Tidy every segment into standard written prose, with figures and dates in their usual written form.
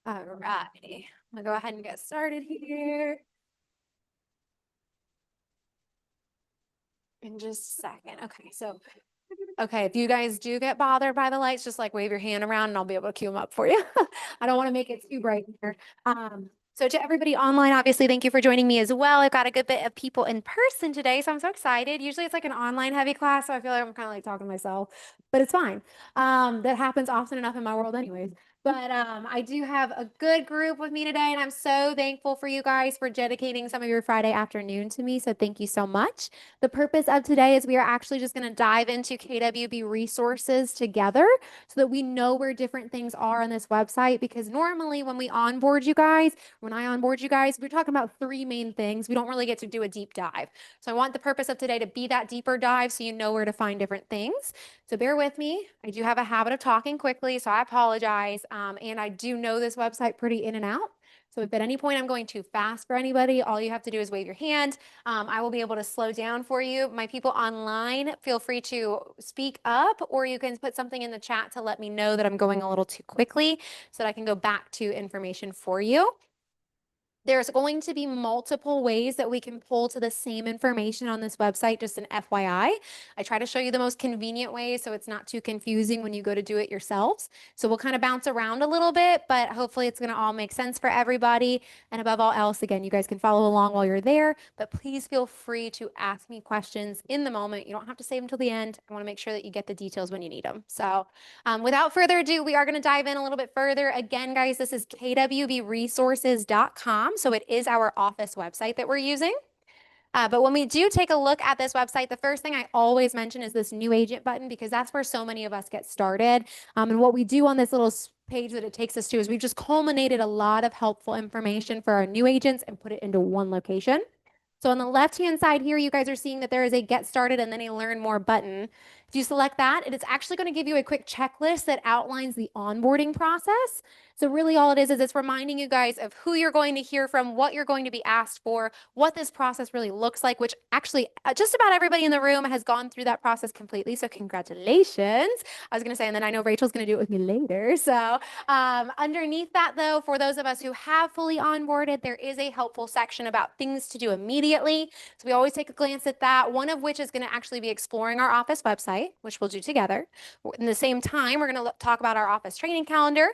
All righty. I'm gonna go ahead and get started here in just a second. Okay, if you guys do get bothered by the lights, just like wave your hand around and I'll be able to cue them up for you. I don't want to make it too bright here. So to everybody online, obviously, thank you for joining me as well. I've got a good bit of people in person today, so I'm so excited. Usually it's like an online heavy class, so I feel like I'm kind of like talking to myself, but it's fine. That happens often enough in my world anyways. But I do have a good group with me today, and I'm so thankful for you guys for dedicating some of your Friday afternoon to me. So thank you so much. The purpose of today is we are actually just going to dive into KWB resources together so that we know where different things are on this website. Because normally when we onboard you guys, when I onboard you guys, we're talking about three main things. We don't really get to do a deep dive. So I want the purpose of today to be that deeper dive so you know where to find different things. So bear with me. I do have a habit of talking quickly, so I apologize. And I do know this website pretty in and out. So if at any point I'm going too fast for anybody, all you have to do is wave your hand. I will be able to slow down for you. My people online, feel free to speak up, or you can put something in the chat to let me know that I'm going a little too quickly so that I can go back to information for you. There's going to be multiple ways that we can pull to the same information on this website, just an FYI. I try to show you the most convenient way so it's not too confusing when you go to do it yourselves. So we'll kind of bounce around a little bit, but hopefully it's going to all make sense for everybody. And above all else, again, you guys can follow along while you're there, but please feel free to ask me questions in the moment. You don't have to save them till the end. I want to make sure that you get the details when you need them. So without further ado, we are going to dive in a little bit further. Again, guys, this is kwbresources.com. So it is our office website that we're using. But when we do take a look at this website, the first thing I always mention is this new agent button, because that's where so many of us get started. And what we do on this little page that it takes us to is we've just culminated a lot of helpful information for our new agents and put it into one location. So on the left-hand side here, you guys are seeing that there is a Get Started and then a Learn More button. If you select that, it is actually going to give you a quick checklist that outlines the onboarding process. So really all it is it's reminding you guys of who you're going to hear from, what you're going to be asked for, what this process really looks like, which actually just about everybody in the room has gone through that process completely. So congratulations. I was going to say, and then I know Rachel's going to do it with me later. So underneath that though, for those of us who have fully onboarded, there is a helpful section about things to do immediately. So we always take a glance at that, one of which is going to actually be exploring our office website, which we'll do together. In the same time, we're going to talk about our office training calendar.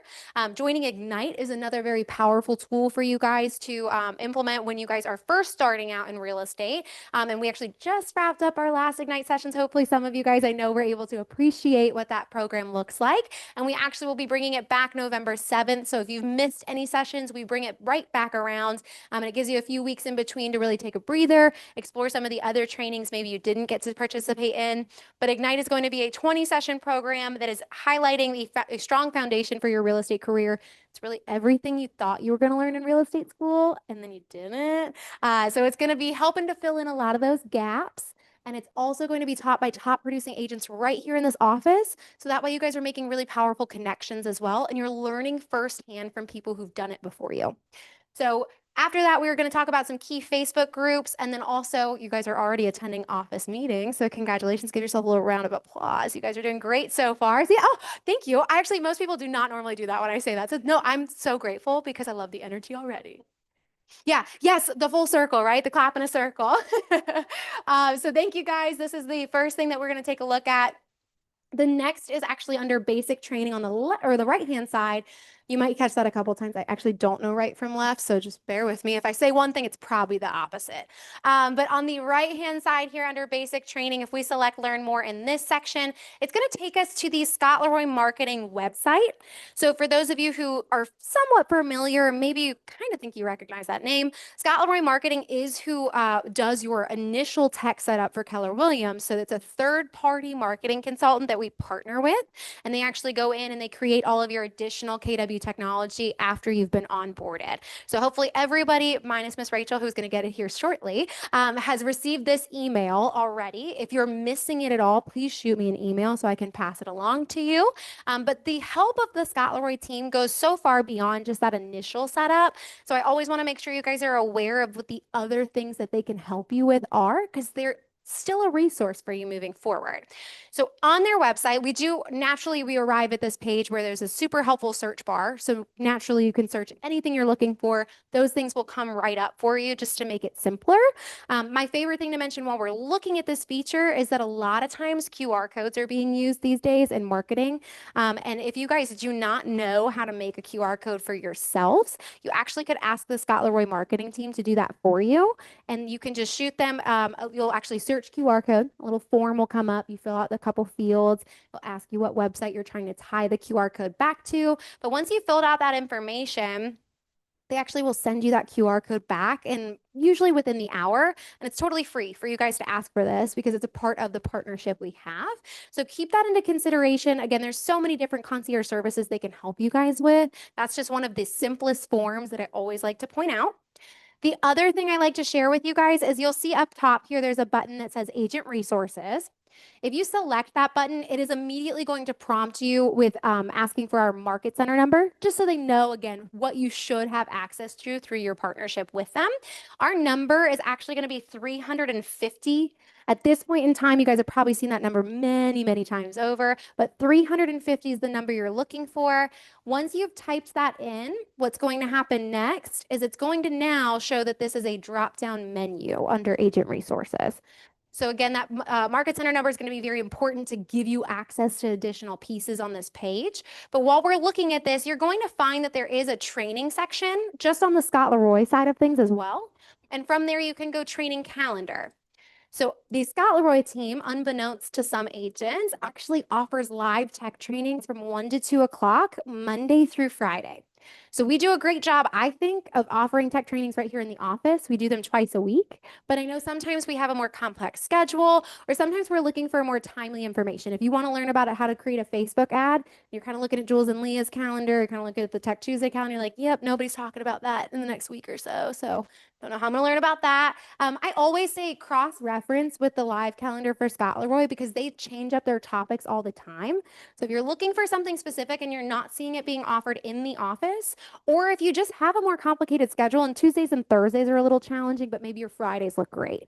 Joining Ignite is another very powerful tool for you guys to implement when you guys are first starting out in real estate. And we actually just wrapped up our last Ignite sessions. Hopefully some of you guys I know were able to appreciate what that program looks like. And we actually will be bringing it back November 7th. So if you've missed any sessions, we bring it right back around. And it gives you a few weeks in between to really take a breather, explore some of the other trainings maybe you didn't get to participate in. But Ignite is going to be a 20-session program that is highlighting a strong foundation for your real estate career. It's really everything you thought you were going to learn in real estate school, and then you didn't. So it's going to be helping to fill in a lot of those gaps. And it's also going to be taught by top producing agents right here in this office. So that way you guys are making really powerful connections as well. And you're learning firsthand from people who've done it before you. So after that, we were going to talk about some key Facebook groups. And then also, you guys are already attending office meetings. So congratulations. Give yourself a little round of applause. You guys are doing great so far. So, yeah, oh, thank you. Most people do not normally do that when I say that. So no, I'm so grateful because I love the energy already. Yeah, yes, the full circle, right? The clap in a circle. So thank you guys. This is the first thing that we're going to take a look at. The next is actually under basic training on the right-hand side. You might catch that a couple times. I actually don't know right from left, so just bear with me. If I say one thing, it's probably the opposite. But on the right-hand side here under basic training, if we select Learn More in this section, it's going to take us to the Scott Leroy Marketing website. So for those of you who are somewhat familiar, maybe you kind of think you recognize that name, Scott Leroy Marketing is who does your initial tech setup for Keller Williams. So it's a third-party marketing consultant that we partner with, and they actually go in and they create all of your additional KW technology after you've been onboarded. So hopefully everybody, minus Miss Rachel, who's going to get it here shortly, has received this email already. If you're missing it at all, please shoot me an email so I can pass it along to you. But the help of the Scott Leroy team goes so far beyond just that initial setup. So I always want to make sure you guys are aware of what the other things that they can help you with are, because still a resource for you moving forward. So on their website, we arrive at this page where there's a super helpful search bar. So naturally you can search anything you're looking for. Those things will come right up for you just to make it simpler. My favorite thing to mention while we're looking at this feature is that a lot of times QR codes are being used these days in marketing. And if you guys do not know how to make a QR code for yourselves, you actually could ask the Scott Leroy marketing team to do that for you. And you can just shoot them. You'll actually search QR code. A little form will come up. You fill out a couple fields. It'll ask you what website you're trying to tie the QR code back to. But once you've filled out that information, they actually will send you that QR code back, and usually within the hour. And it's totally free for you guys to ask for this because it's a part of the partnership we have. So keep that into consideration. Again, there's so many different concierge services they can help you guys with. That's just one of the simplest forms that I always like to point out. The other thing I like to share with you guys is you'll see up top here, there's a button that says Agent Resources. If you select that button, it is immediately going to prompt you with asking for our Market Center number, just so they know, again, what you should have access to through your partnership with them. Our number is actually going to be 350. At this point in time, you guys have probably seen that number many, many times over, but 350 is the number you're looking for. Once you've typed that in, what's going to happen next is it's going to now show that this is a drop-down menu under Agent Resources. So again, that Market Center number is going to be very important to give you access to additional pieces on this page. But while we're looking at this, you're going to find that there is a training section just on the Scott Leroy side of things as well. And from there, you can go training calendar. So the Scott Leroy team, unbeknownst to some agents, actually offers live tech trainings from 1 to 2 o'clock, Monday through Friday. So we do a great job, I think, of offering tech trainings right here in the office. We do them twice a week, but I know sometimes we have a more complex schedule, or sometimes we're looking for more timely information. If you want to learn about how to create a Facebook ad, you're kind of looking at Jules and Leah's calendar, you're kind of looking at the Tech Tuesday calendar, you're like, yep, nobody's talking about that in the next week or so. So don't know how I'm going to learn about that. I always say cross-reference with the live calendar for Scott Leroy because they change up their topics all the time. So if you're looking for something specific and you're not seeing it being offered in the office, or if you just have a more complicated schedule and Tuesdays and Thursdays are a little challenging, but maybe your Fridays look great.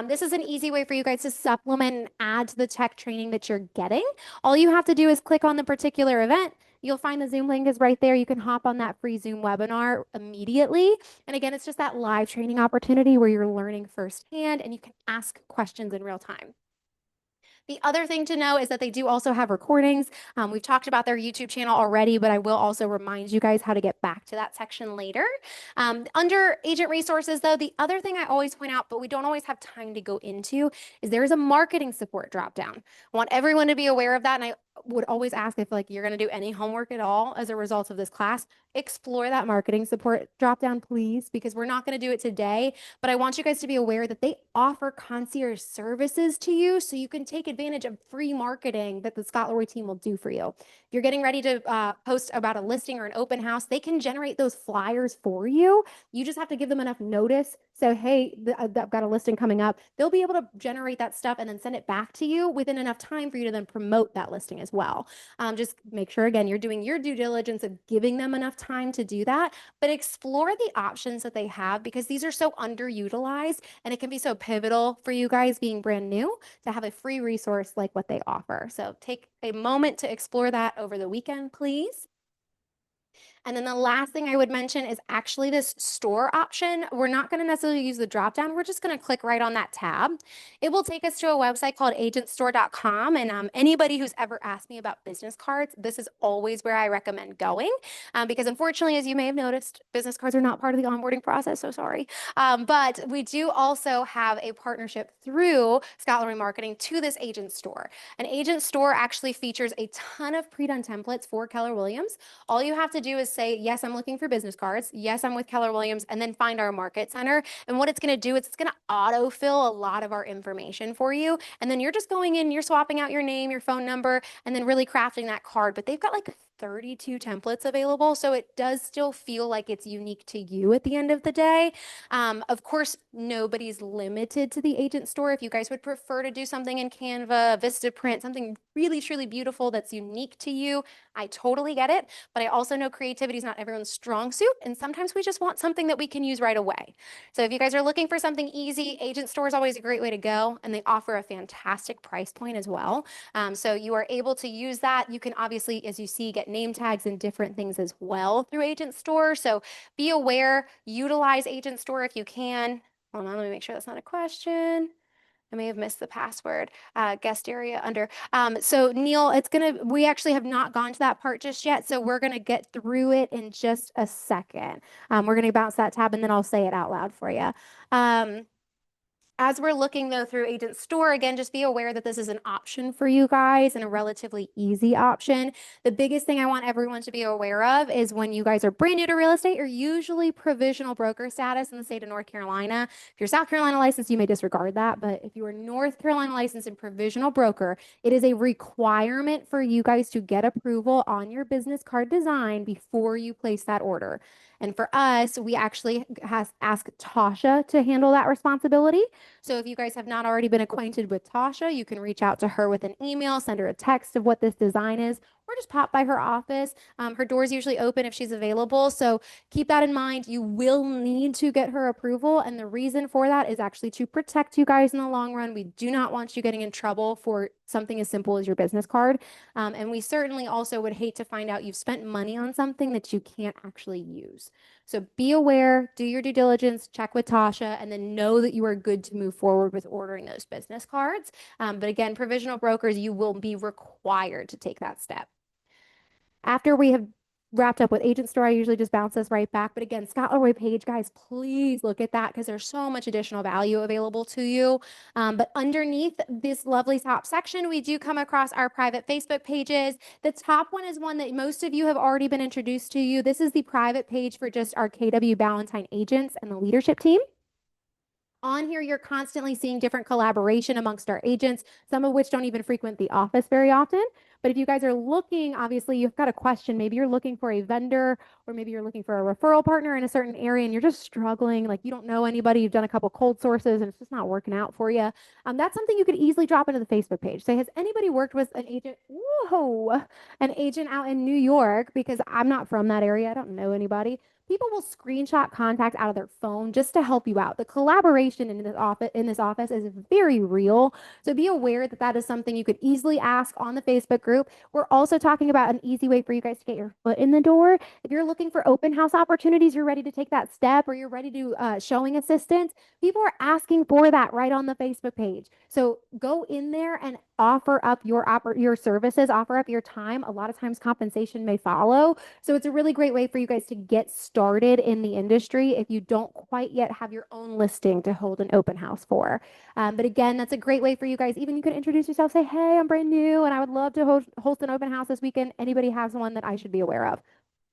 This is an easy way for you guys to supplement and add to the tech training that you're getting. All you have to do is click on the particular event. You'll find the Zoom link is right there. You can hop on that free Zoom webinar immediately. And again, it's just that live training opportunity where you're learning firsthand and you can ask questions in real time. The other thing to know is that they do also have recordings. We've talked about their YouTube channel already, but I will also remind you guys how to get back to that section later. Under agent resources, though, the other thing I always point out, but we don't always have time to go into, is there is a marketing support dropdown. I want everyone to be aware of that, and I would always ask if you're going to do any homework at all as a result of this class, explore that marketing support dropdown, please, because we're not going to do it today, but I want you guys to be aware that they offer concierge services to you so you can take advantage of free marketing that the Scott Leroy team will do for you. If you're getting ready to post about a listing or an open house, they can generate those flyers for you. You just have to give them enough notice. So, hey, I've got a listing coming up. They'll be able to generate that stuff and then send it back to you within enough time for you to then promote that listing as well. Just make sure, again, you're doing your due diligence of giving them enough time to do that, but explore the options that they have because these are so underutilized and it can be so pivotal for you guys being brand new to have a free resource like what they offer. So take a moment to explore that over the weekend, please. And then the last thing I would mention is actually this store option. We're not going to necessarily use the dropdown. We're just going to click right on that tab. It will take us to a website called agentstore.com. And anybody who's ever asked me about business cards, this is always where I recommend going. Because unfortunately, as you may have noticed, business cards are not part of the onboarding process. So sorry. But we do also have a partnership through Scott Leroy Marketing to this agent store. An agent store actually features a ton of pre-done templates for Keller Williams. All you have to do is say, yes, I'm looking for business cards. Yes, I'm with Keller Williams, and then find our market center. And what it's going to do is it's going to autofill a lot of our information for you. And then you're just going in, you're swapping out your name, your phone number, and then really crafting that card. But they've got like 32 templates available. So it does still feel like it's unique to you at the end of the day. Of course, nobody's limited to the agent store. If you guys would prefer to do something in Canva, Vistaprint, something really, truly beautiful that's unique to you, I totally get it. But I also know creativity is not everyone's strong suit. And sometimes we just want something that we can use right away. So if you guys are looking for something easy, agent store is always a great way to go. And they offer a fantastic price point as well. So you are able to use that. You can obviously, as you see, get name tags and different things as well through Agent Store. So be aware, utilize Agent Store if you can. Hold on, let me make sure that's not a question. I may have missed the password, guest area under. So Neil, we actually have not gone to that part just yet. So we're going to get through it in just a second. We're going to bounce that tab and then I'll say it out loud for you. As we're looking though through Agent Store, again, just be aware that this is an option for you guys and a relatively easy option. The biggest thing I want everyone to be aware of is when you guys are brand new to real estate, you're usually provisional broker status in the state of North Carolina. If you're South Carolina licensed, you may disregard that. But if you are North Carolina licensed and provisional broker, it is a requirement for you guys to get approval on your business card design before you place that order. And for us, we actually ask Tasha to handle that responsibility. So if you guys have not already been acquainted with Tasha, you can reach out to her with an email, send her a text of what this design is, or just pop by her office. Her door's usually open if she's available. So keep that in mind. You will need to get her approval. And the reason for that is actually to protect you guys in the long run. We do not want you getting in trouble for something as simple as your business card. And we certainly also would hate to find out you've spent money on something that you can't actually use. So be aware, do your due diligence, check with Tasha, and then know that you are good to move forward with ordering those business cards. But again, provisional brokers, you will be required to take that step. After we have wrapped up with Agent Store, I usually just bounce this right back. But again, Scott Leroy page, guys, please look at that because there's so much additional value available to you. But underneath this lovely top section, we do come across our private Facebook pages. The top one is one that most of you have already been introduced to you. This is the private page for just our KW Ballantyne agents and the leadership team. On here, you're constantly seeing different collaboration amongst our agents, some of which don't even frequent the office very often. But if you guys are looking, obviously you've got a question, maybe you're looking for a vendor, or maybe you're looking for a referral partner in a certain area and you're just struggling, like you don't know anybody, you've done a couple cold sources and it's just not working out for you. That's something you could easily drop into the Facebook page. Say, has anybody worked with an agent? Whoa, an agent out in New York, because I'm not from that area. I don't know anybody. People will screenshot contacts out of their phone just to help you out. The collaboration in this office is very real. So be aware that that is something you could easily ask on the Facebook group. We're also talking about an easy way for you guys to get your foot in the door. If you're looking for open house opportunities, you're ready to take that step, or you're ready to showing assistance, people are asking for that right on the Facebook page. So go in there and offer up your services, offer up your time. A lot of times compensation may follow. So it's a really great way for you guys to get started in the industry if you don't quite yet have your own listing to hold an open house for. But again, that's a great way for you guys. Even you can introduce yourself, say, hey, I'm brand new and I would love to host an open house this weekend. Anybody has one that I should be aware of?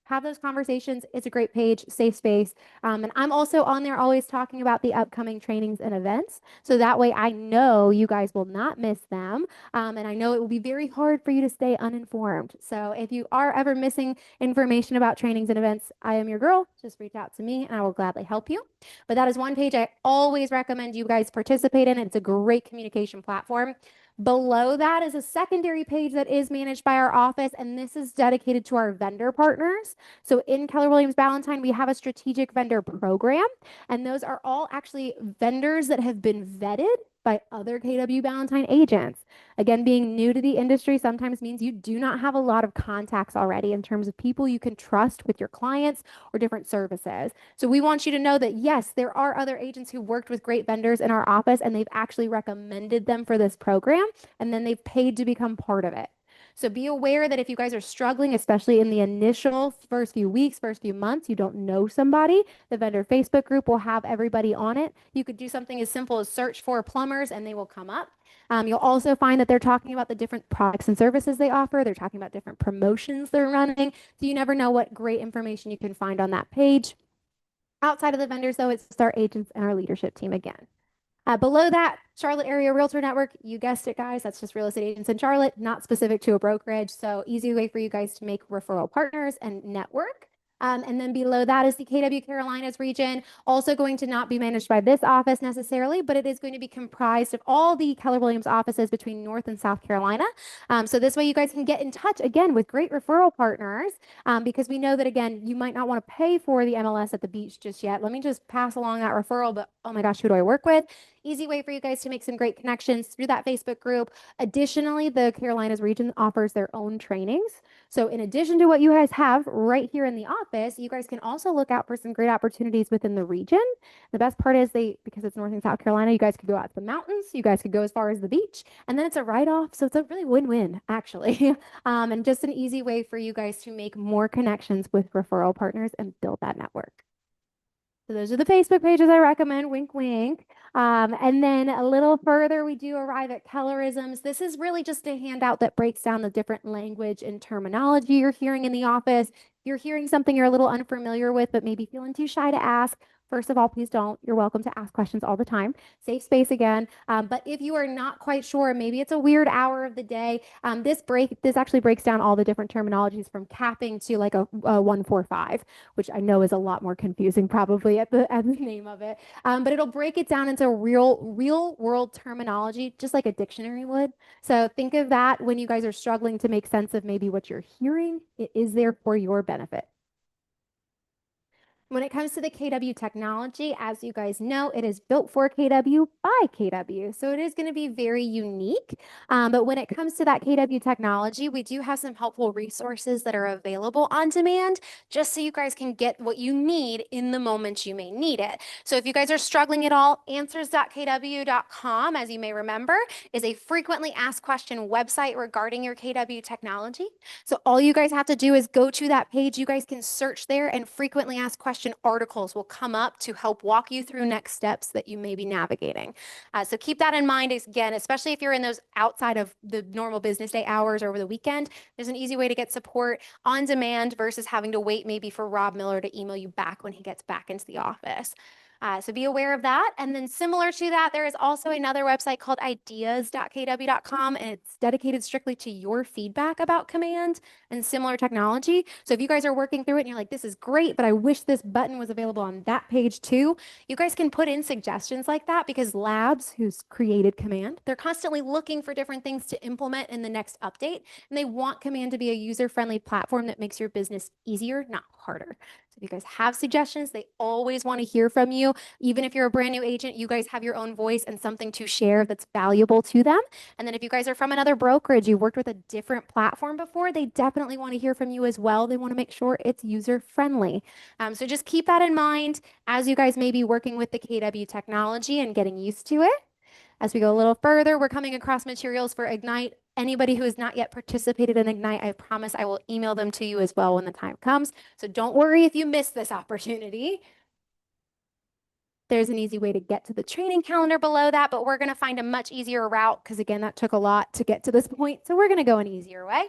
Have those conversations. It's a great page, safe space. And I'm also on there always talking about the upcoming trainings and events. So that way I know you guys will not miss them. And I know it will be very hard for you to stay uninformed. So if you are ever missing information about trainings and events, I am your girl. Just reach out to me and I will gladly help you. But that is one page I always recommend you guys participate in. It's a great communication platform. Below that is a secondary page that is managed by our office, and this is dedicated to our vendor partners. So in Keller Williams Ballantyne, we have a strategic vendor program, and those are all actually vendors that have been vetted by other KW Ballantyne agents. Again, being new to the industry sometimes means you do not have a lot of contacts already in terms of people you can trust with your clients or different services. So we want you to know that yes, there are other agents who worked with great vendors in our office and they've actually recommended them for this program, and then they've paid to become part of it. So be aware that if you guys are struggling, especially in the initial first few weeks, first few months, you don't know somebody, the vendor Facebook group will have everybody on it. You could do something as simple as search for plumbers and they will come up. You'll also find that they're talking about the different products and services they offer. They're talking about different promotions they're running. So you never know what great information you can find on that page. Outside of the vendors, though, it's our agents and our leadership team again. Below that, Charlotte Area Realtor Network, you guessed it, guys. That's just real estate agents in Charlotte, not specific to a brokerage. So easy way for you guys to make referral partners and network. And then below that is the KW Carolinas region, also going to not be managed by this office necessarily, but it is going to be comprised of all the Keller Williams offices between North and South Carolina. So this way you guys can get in touch again with great referral partners, because we know that, again, you might not want to pay for the MLS at the beach just yet. Let me just pass along that referral, but oh my gosh, who do I work with? Easy way for you guys to make some great connections through that Facebook group. Additionally, the Carolinas region offers their own trainings. So in addition to what you guys have right here in the office, you guys can also look out for some great opportunities within the region. The best part is because it's North and South Carolina, you guys could go out to the mountains, you guys could go as far as the beach, and then it's a write-off. So it's a really win-win, actually. And just an easy way for you guys to make more connections with referral partners and build that network. So those are the Facebook pages I recommend, wink, wink. And then a little further, we do arrive at Kellerisms. This is really just a handout that breaks down the different language and terminology you're hearing in the office. If you're hearing something you're a little unfamiliar with, but maybe feeling too shy to ask, first of all, please don't. You're welcome to ask questions all the time. Safe space again. But if you are not quite sure, maybe it's a weird hour of the day, this actually breaks down all the different terminologies from capping to like a 145, which I know is a lot more confusing probably at the name of it. But it'll break it down into real world terminology, just like a dictionary would. So think of that when you guys are struggling to make sense of maybe what you're hearing. It is there for your benefit. When it comes to the KW technology, as you guys know, it is built for KW by KW. So it is going to be very unique. But when it comes to that KW technology, we do have some helpful resources that are available on demand, just so you guys can get what you need in the moment you may need it. So if you guys are struggling at all, answers.kw.com, as you may remember, is a frequently asked question website regarding your KW technology. So all you guys have to do is go to that page. You guys can search there, and frequently asked question articles will come up to help walk you through next steps that you may be navigating. So keep that in mind, again, especially if you're in those outside of the normal business day hours or over the weekend. There's an easy way to get support on demand versus having to wait maybe for Rob Miller to email you back when he gets back into the office. So be aware of that. And then similar to that, there is also another website called ideas.kw.com, and it's dedicated strictly to your feedback about command and similar technology. So if you guys are working through it and you're like, this is great, but I wish this button was available on that page too, you guys can put in suggestions like that, because Labs, who's created command, they're constantly looking for different things to implement in the next update. And they want command to be a user-friendly platform that makes your business easier, not harder. So if you guys have suggestions, they always want to hear from you. Even if you're a brand new agent, you guys have your own voice and something to share that's valuable to them. And then if you guys are from another brokerage, you worked with a different platform before, they definitely want to hear from you as well. They want to make sure it's user friendly. So just keep that in mind as you guys may be working with the KW technology and getting used to it. As we go a little further, we're coming across materials for Ignite. Anybody who has not yet participated in Ignite, I promise I will email them to you as well when the time comes. So don't worry if you miss this opportunity. There's an easy way to get to the training calendar below that, but we're going to find a much easier route, because again, that took a lot to get to this point. So we're going to go an easier way.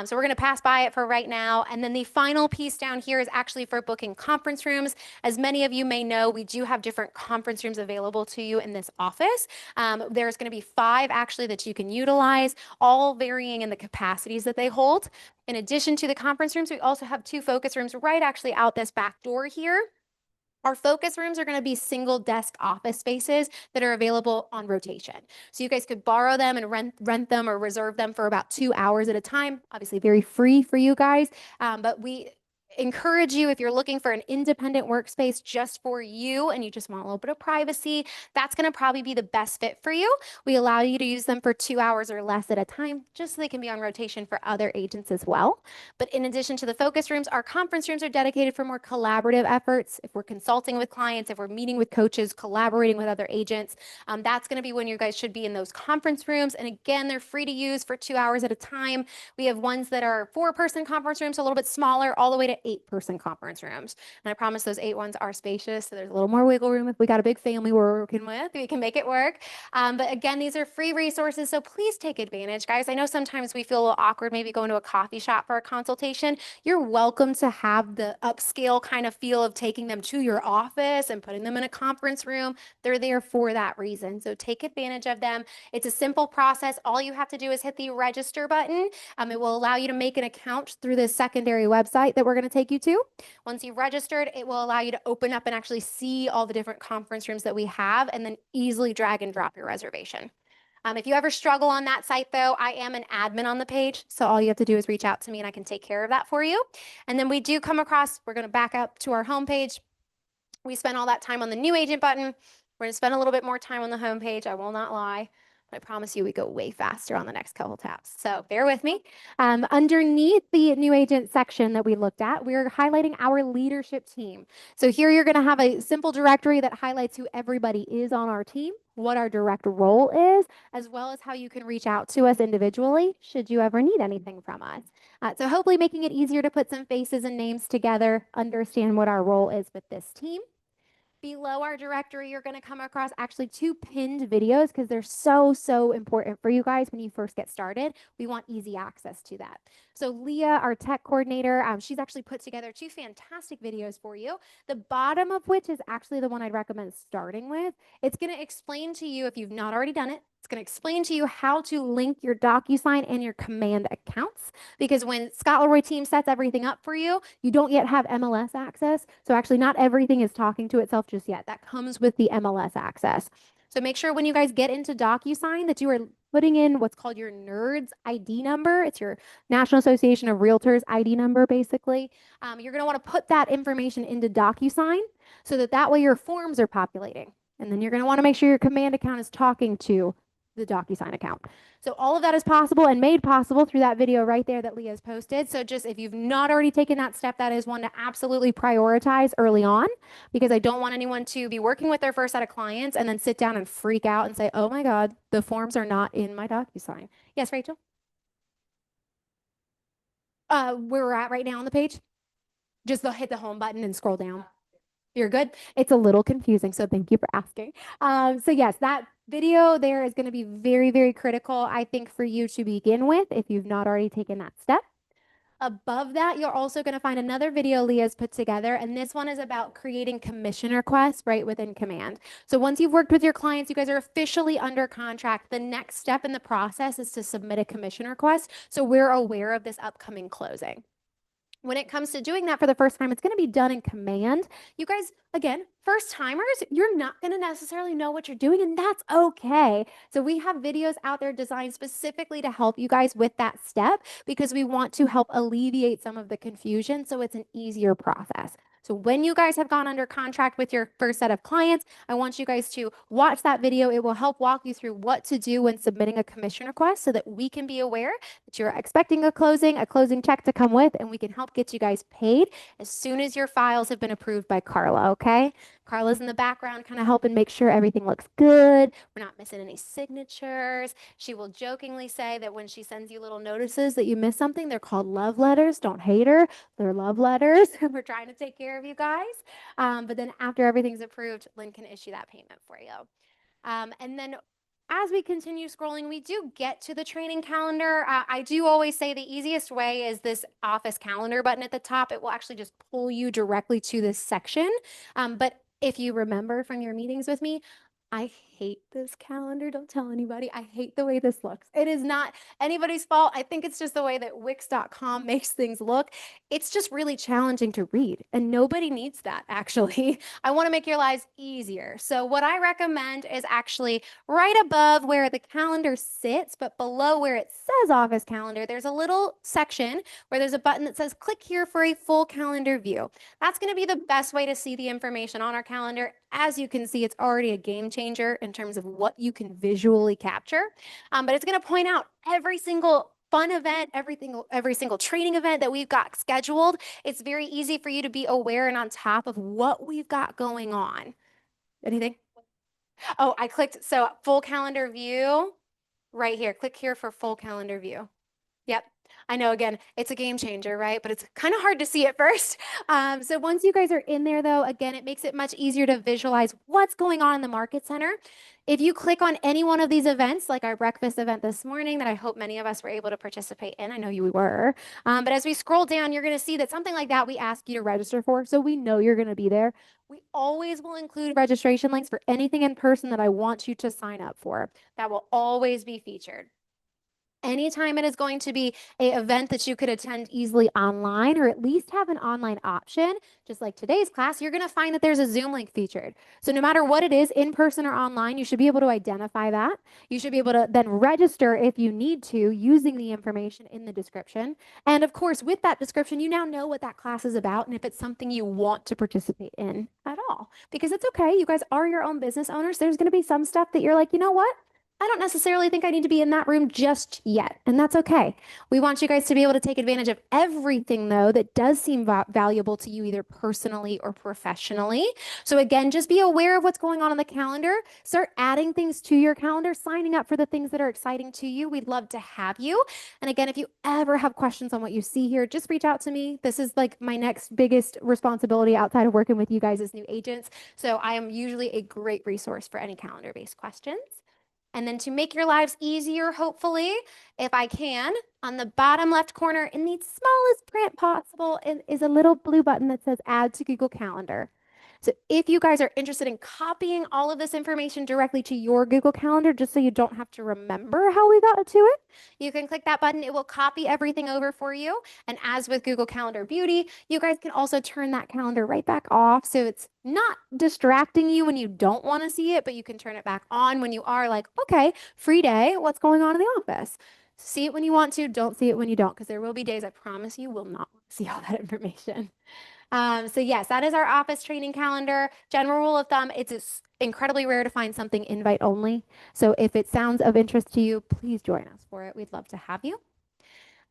So we're going to pass by it for right now. And then the final piece down here is actually for booking conference rooms. As many of you may know, we do have different conference rooms available to you in this office. There's going to be 5 actually that you can utilize, all varying in the capacities that they hold. In addition to the conference rooms, we also have 2 focus rooms right actually out this back door here. Our focus rooms are going to be single desk office spaces that are available on rotation. So you guys could borrow them and rent them or reserve them for about 2 hours at a time. Obviously very free for you guys, but we encourage you, if you're looking for an independent workspace just for you and you just want a little bit of privacy, that's going to probably be the best fit for you. We allow you to use them for 2 hours or less at a time, just so they can be on rotation for other agents as well. But in addition to the focus rooms, our conference rooms are dedicated for more collaborative efforts. If we're consulting with clients, if we're meeting with coaches, collaborating with other agents, that's going to be when you guys should be in those conference rooms. And again, they're free to use for 2 hours at a time. We have ones that are 4-person conference rooms, a little bit smaller, all the way to 8-person conference rooms. And I promise those 8 ones are spacious, so there's a little more wiggle room. If we got a big family we're working with, we can make it work. But again, these are free resources, so please take advantage, guys. I know sometimes we feel a little awkward maybe going to a coffee shop for a consultation. You're welcome to have the upscale kind of feel of taking them to your office and putting them in a conference room. They're there for that reason, so take advantage of them. It's a simple process. All you have to do is hit the register button. It will allow you to make an account through this secondary website that we're going to take you to. Once you've registered, it will allow you to open up and actually see all the different conference rooms that we have and then easily drag and drop your reservation. If you ever struggle on that site, though, I am an admin on the page, so all you have to do is reach out to me and I can take care of that for you. And then we do come across, we're going to back up to our homepage. We spent all that time on the new agent button. We're going to spend a little bit more time on the homepage. I will not lie. I promise you we go way faster on the next couple taps. So bear with me. Underneath the new agent section that we looked at, we're highlighting our leadership team. So here you're going to have a simple directory that highlights who everybody is on our team, what our direct role is, as well as how you can reach out to us individually should you ever need anything from us. So hopefully making it easier to put some faces and names together, understand what our role is with this team. Below our directory, you're going to come across actually 2 pinned videos because they're so important for you guys when you first get started. We want easy access to that. So Leah, our tech coordinator, she's actually put together 2 fantastic videos for you. The bottom of which is actually the one I'd recommend starting with. It's going to explain to you, if you've not already done it, it's going to explain to you how to link your DocuSign and your Command accounts, because when Scott Leroy team sets everything up for you, you don't yet have MLS access. So actually not everything is talking to itself just yet. That comes with the MLS access. So make sure when you guys get into DocuSign that you are putting in what's called your NERDS ID number. It's your National Association of Realtors ID number, basically. You're going to want to put that information into DocuSign so that way your forms are populating. And then you're going to want to make sure your Command account is talking to the DocuSign account. So all of that is possible and made possible through that video right there that Leah's posted. So just if you've not already taken that step, that is one to absolutely prioritize early on, because I don't want anyone to be working with their first set of clients and then sit down and freak out and say, oh my God, the forms are not in my DocuSign. Yes, Rachel? Where we're at right now on the page? Just hit the home button and scroll down. You're good. It's a little confusing, so thank you for asking. So yes, that video there is going to be very critical, I think, for you to begin with if you've not already taken that step. Above that, you're also going to find another video Leah's put together, and this one is about creating commission requests right within Command. So once you've worked with your clients, you guys are officially under contract. The next step in the process is to submit a commission request, so we're aware of this upcoming closing. When it comes to doing that for the first time, it's going to be done in Command. You guys, again, first timers, you're not going to necessarily know what you're doing, and that's okay. So we have videos out there designed specifically to help you guys with that step, because we want to help alleviate some of the confusion so it's an easier process. So when you guys have gone under contract with your first set of clients, I want you guys to watch that video. It will help walk you through what to do when submitting a commission request so that we can be aware that you're expecting a closing check to come with, and we can help get you guys paid as soon as your files have been approved by Carla, okay? Carla's in the background kind of helping make sure everything looks good. We're not missing any signatures. She will jokingly say that when she sends you little notices that you missed something, they're called love letters. Don't hate her. They're love letters. We're trying to take care of you guys. But then after everything's approved, Lynn can issue that payment for you. And then as we continue scrolling, we do get to the training calendar. I do always say the easiest way is this office calendar button at the top. It will actually just pull you directly to this section. But if you remember from your meetings with me, I hate this calendar. Don't tell anybody. I hate the way this looks. It is not anybody's fault. I think it's just the way that Wix.com makes things look. It's just really challenging to read, and nobody needs that, actually. I want to make your lives easier. So what I recommend is actually right above where the calendar sits, but below where it says office calendar, there's a little section where there's a button that says click here for a full calendar view. That's going to be the best way to see the information on our calendar. As you can see, it's already a game changer in terms of what you can visually capture. But it's going to point out every single fun event, every single training event that we've got scheduled. It's very easy for you to be aware and on top of what we've got going on. Anything? Oh, I clicked. So full calendar view right here. Click here for full calendar view. Yep. I know, again, it's a game changer, right? But it's kind of hard to see at first. So once you guys are in there, though, again, it makes it much easier to visualize what's going on in the market center. If you click on any one of these events, like our breakfast event this morning that I hope many of us were able to participate in, I know you were. But as we scroll down, you're going to see that something like that we ask you to register for. So we know you're going to be there. We always will include registration links for anything in person that I want you to sign up for. That will always be featured. Anytime it is going to be a event that you could attend easily online or at least have an online option, just like today's class, you're going to find that there's a Zoom link featured. So no matter what it is, in person or online, you should be able to identify that. You should be able to then register if you need to using the information in the description. And of course, with that description, you now know what that class is about and if it's something you want to participate in at all. Because it's okay. You guys are your own business owners. There's going to be some stuff that you're like, you know what? I don't necessarily think I need to be in that room just yet, and that's okay. We want you guys to be able to take advantage of everything, though, that does seem valuable to you, either personally or professionally. So, again, just be aware of what's going on the calendar. Start adding things to your calendar, signing up for the things that are exciting to you. We'd love to have you. And again, if you ever have questions on what you see here, just reach out to me. This is like my next biggest responsibility outside of working with you guys as new agents. So, I am usually a great resource for any calendar-based questions. And then to make your lives easier, hopefully, if I can, on the bottom left corner in the smallest print possible is a little blue button that says Add to Google Calendar. So if you guys are interested in copying all of this information directly to your Google Calendar, just so you don't have to remember how we got to it, you can click that button. It will copy everything over for you. And as with Google Calendar Beauty, you guys can also turn that calendar right back off. So it's not distracting you when you don't want to see it, but you can turn it back on when you are like, okay, free day, what's going on in the office? See it when you want to, don't see it when you don't, because there will be days I promise you will not want to see all that information. So yes, that is our office training calendar. General rule of thumb, it's incredibly rare to find something invite only. So if it sounds of interest to you, please join us for it. We'd love to have you.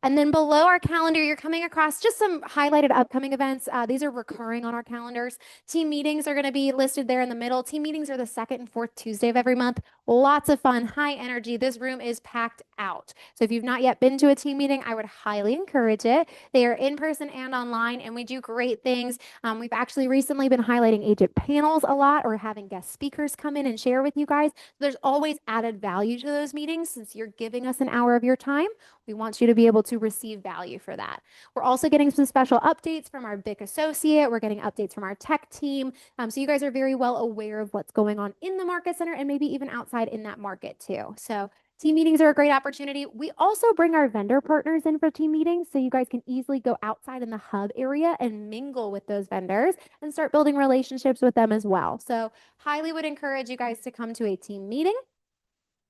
And then below our calendar, you're coming across just some highlighted upcoming events. These are recurring on our calendars. Team meetings are going to be listed there in the middle. Team meetings are the second and fourth Tuesday of every month. Lots of fun, high energy. This room is packed out. So if you've not yet been to a team meeting, I would highly encourage it. They are in person and online, and we do great things. We've actually recently been highlighting agent panels a lot or having guest speakers come in and share with you guys. There's always added value to those meetings since you're giving us an hour of your time. We want you to be able to receive value for that. We're also getting some special updates from our BIC associate. We're getting updates from our tech team. So you guys are very well aware of what's going on in the market center and maybe even outside in that market too. So team meetings are a great opportunity. We also bring our vendor partners in for team meetings, so you guys can easily go outside in the hub area and mingle with those vendors and start building relationships with them as well. So highly would encourage you guys to come to a team meeting.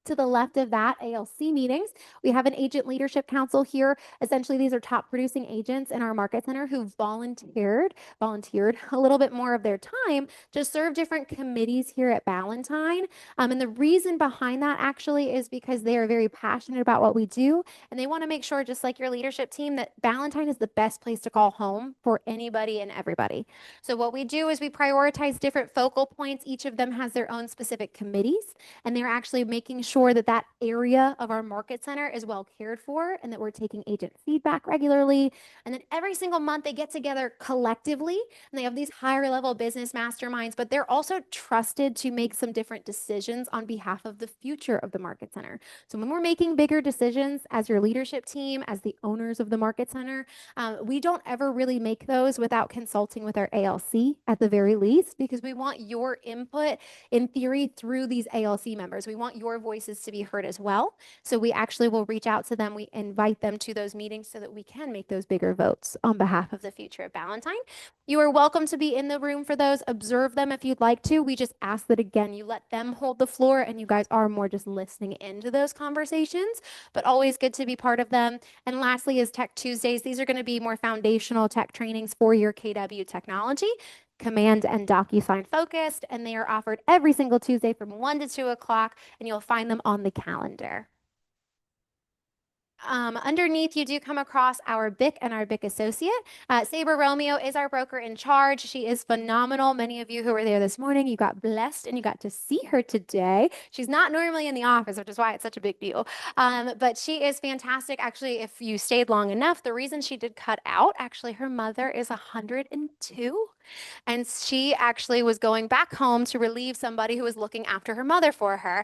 To the left of that, ALC meetings, we have an agent leadership council here. Essentially, these are top producing agents in our market center who volunteered a little bit more of their time to serve different committees here at Ballantine. And the reason behind that actually is because they are very passionate about what we do. And they want to make sure, just like your leadership team, that Ballantine is the best place to call home for anybody and everybody. So what we do is we prioritize different focal points. Each of them has their own specific committees, and they're actually making sure that that area of our market center is well cared for and that we're taking agent feedback regularly. And then every single month they get together collectively and they have these higher level business masterminds, but they're also trusted to make some different decisions on behalf of the future of the market center. So when we're making bigger decisions as your leadership team, as the owners of the market center, we don't ever really make those without consulting with our ALC at the very least, because we want your input in theory through these ALC members. We want your voices to be heard as well. So we actually will reach out to them. We invite them to those meetings so that we can make those bigger votes on behalf of the future of Ballantine. You are welcome to be in the room for those. Observe them if you'd like to. We just ask that, again, you let them hold the floor and you guys are more just listening into those conversations, but always good to be part of them. And lastly is Tech Tuesdays. These are going to be more foundational tech trainings for your KW technology. Command and DocuSign focused, and they are offered every single Tuesday from 1 to 2 o'clock, and you'll find them on the calendar. Underneath, you do come across our BIC and our BIC associate. Saber Romeo is our broker in charge. She is phenomenal. Many of you who were there this morning, you got blessed and you got to see her today. She's not normally in the office, which is why it's such a big deal. But she is fantastic. Actually, if you stayed long enough, the reason she did cut out, actually, her mother is 102. And she actually was going back home to relieve somebody who was looking after her mother for her.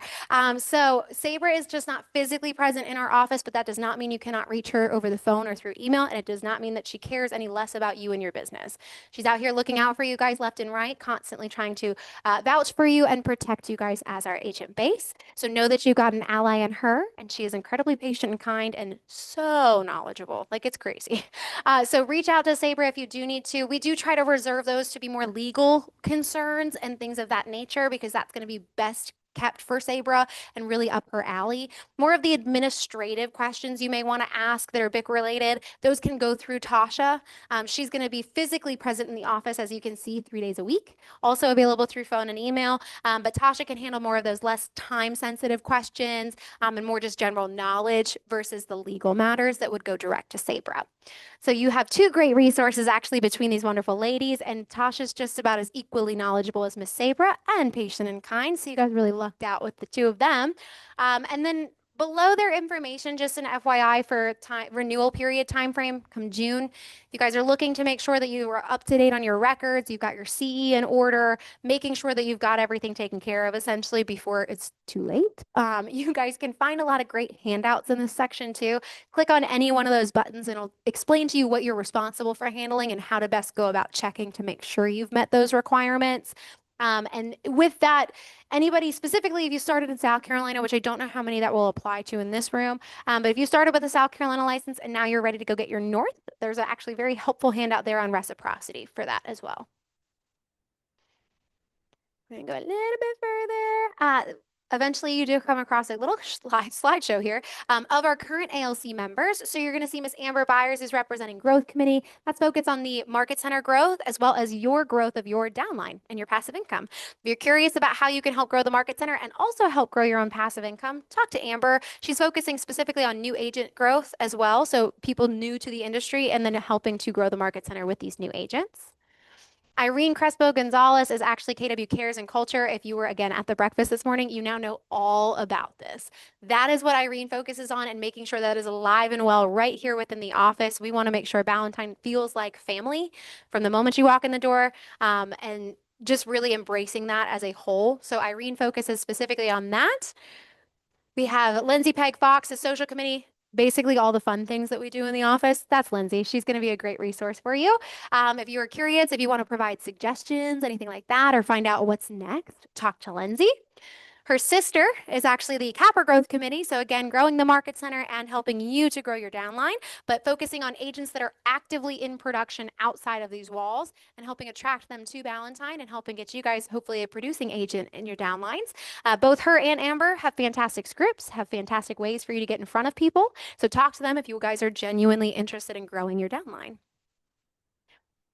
So Sabre is just not physically present in our office, but that does not mean you cannot reach her over the phone or through email. And it does not mean that she cares any less about you and your business. She's out here looking out for you guys left and right, constantly trying to vouch for you and protect you guys as our agent base. So know that you've got an ally in her, and she is incredibly patient and kind and so knowledgeable. Like it's crazy. So reach out to Sabre if you do need to. We do try to reserve those to be more legal concerns and things of that nature because that's going to be best kept for Sabra and really up her alley. More of the administrative questions you may want to ask that are BIC related, those can go through Tasha. She's going to be physically present in the office, as you can see, 3 days a week, also available through phone and email. But Tasha can handle more of those less time sensitive questions and more just general knowledge versus the legal matters that would go direct to Sabra. So you have two great resources actually between these wonderful ladies, and Tasha's just about as equally knowledgeable as Miss Sabra and patient and kind. So you guys really lucked out with the two of them. And then below their information, just an FYI for time renewal period time frame come June. If you guys are looking to make sure that you are up to date on your records, you've got your CE in order, making sure that you've got everything taken care of essentially before it's too late. You guys can find a lot of great handouts in this section too. Click on any one of those buttons and it'll explain to you what you're responsible for handling and how to best go about checking to make sure you've met those requirements. And with that, anybody specifically, if you started in South Carolina, which I don't know how many that will apply to in this room, but if you started with a South Carolina license and now you're ready to go get your North, there's actually very helpful handout there on reciprocity for that as well. We're gonna go a little bit further. Eventually, you do come across a little slideshow here of our current ALC members. So you're going to see Miss Amber Byers is representing Growth Committee. That's focused on the market center growth as well as your growth of your downline and your passive income. If you're curious about how you can help grow the market center and also help grow your own passive income, talk to Amber. She's focusing specifically on new agent growth as well. So people new to the industry and then helping to grow the market center with these new agents. Irene Crespo Gonzalez is actually KW Cares and Culture. If you were again at the breakfast this morning, you now know all about this. That is what Irene focuses on and making sure that is alive and well right here within the office. We want to make sure Ballantyne feels like family from the moment you walk in the door and just really embracing that as a whole. So Irene focuses specifically on that. We have Lindsay Peg Fox, the social committee. Basically, all the fun things that we do in the office. That's Lindsay. She's going to be a great resource for you. If you are curious, if you want to provide suggestions, anything like that, or find out what's next, talk to Lindsay. Her sister is actually the Capper Growth Committee. So again, growing the market center and helping you to grow your downline, but focusing on agents that are actively in production outside of these walls and helping attract them to Ballantyne and helping get you guys hopefully a producing agent in your downlines. Both her and Amber have fantastic scripts, have fantastic ways for you to get in front of people. So talk to them if you guys are genuinely interested in growing your downline.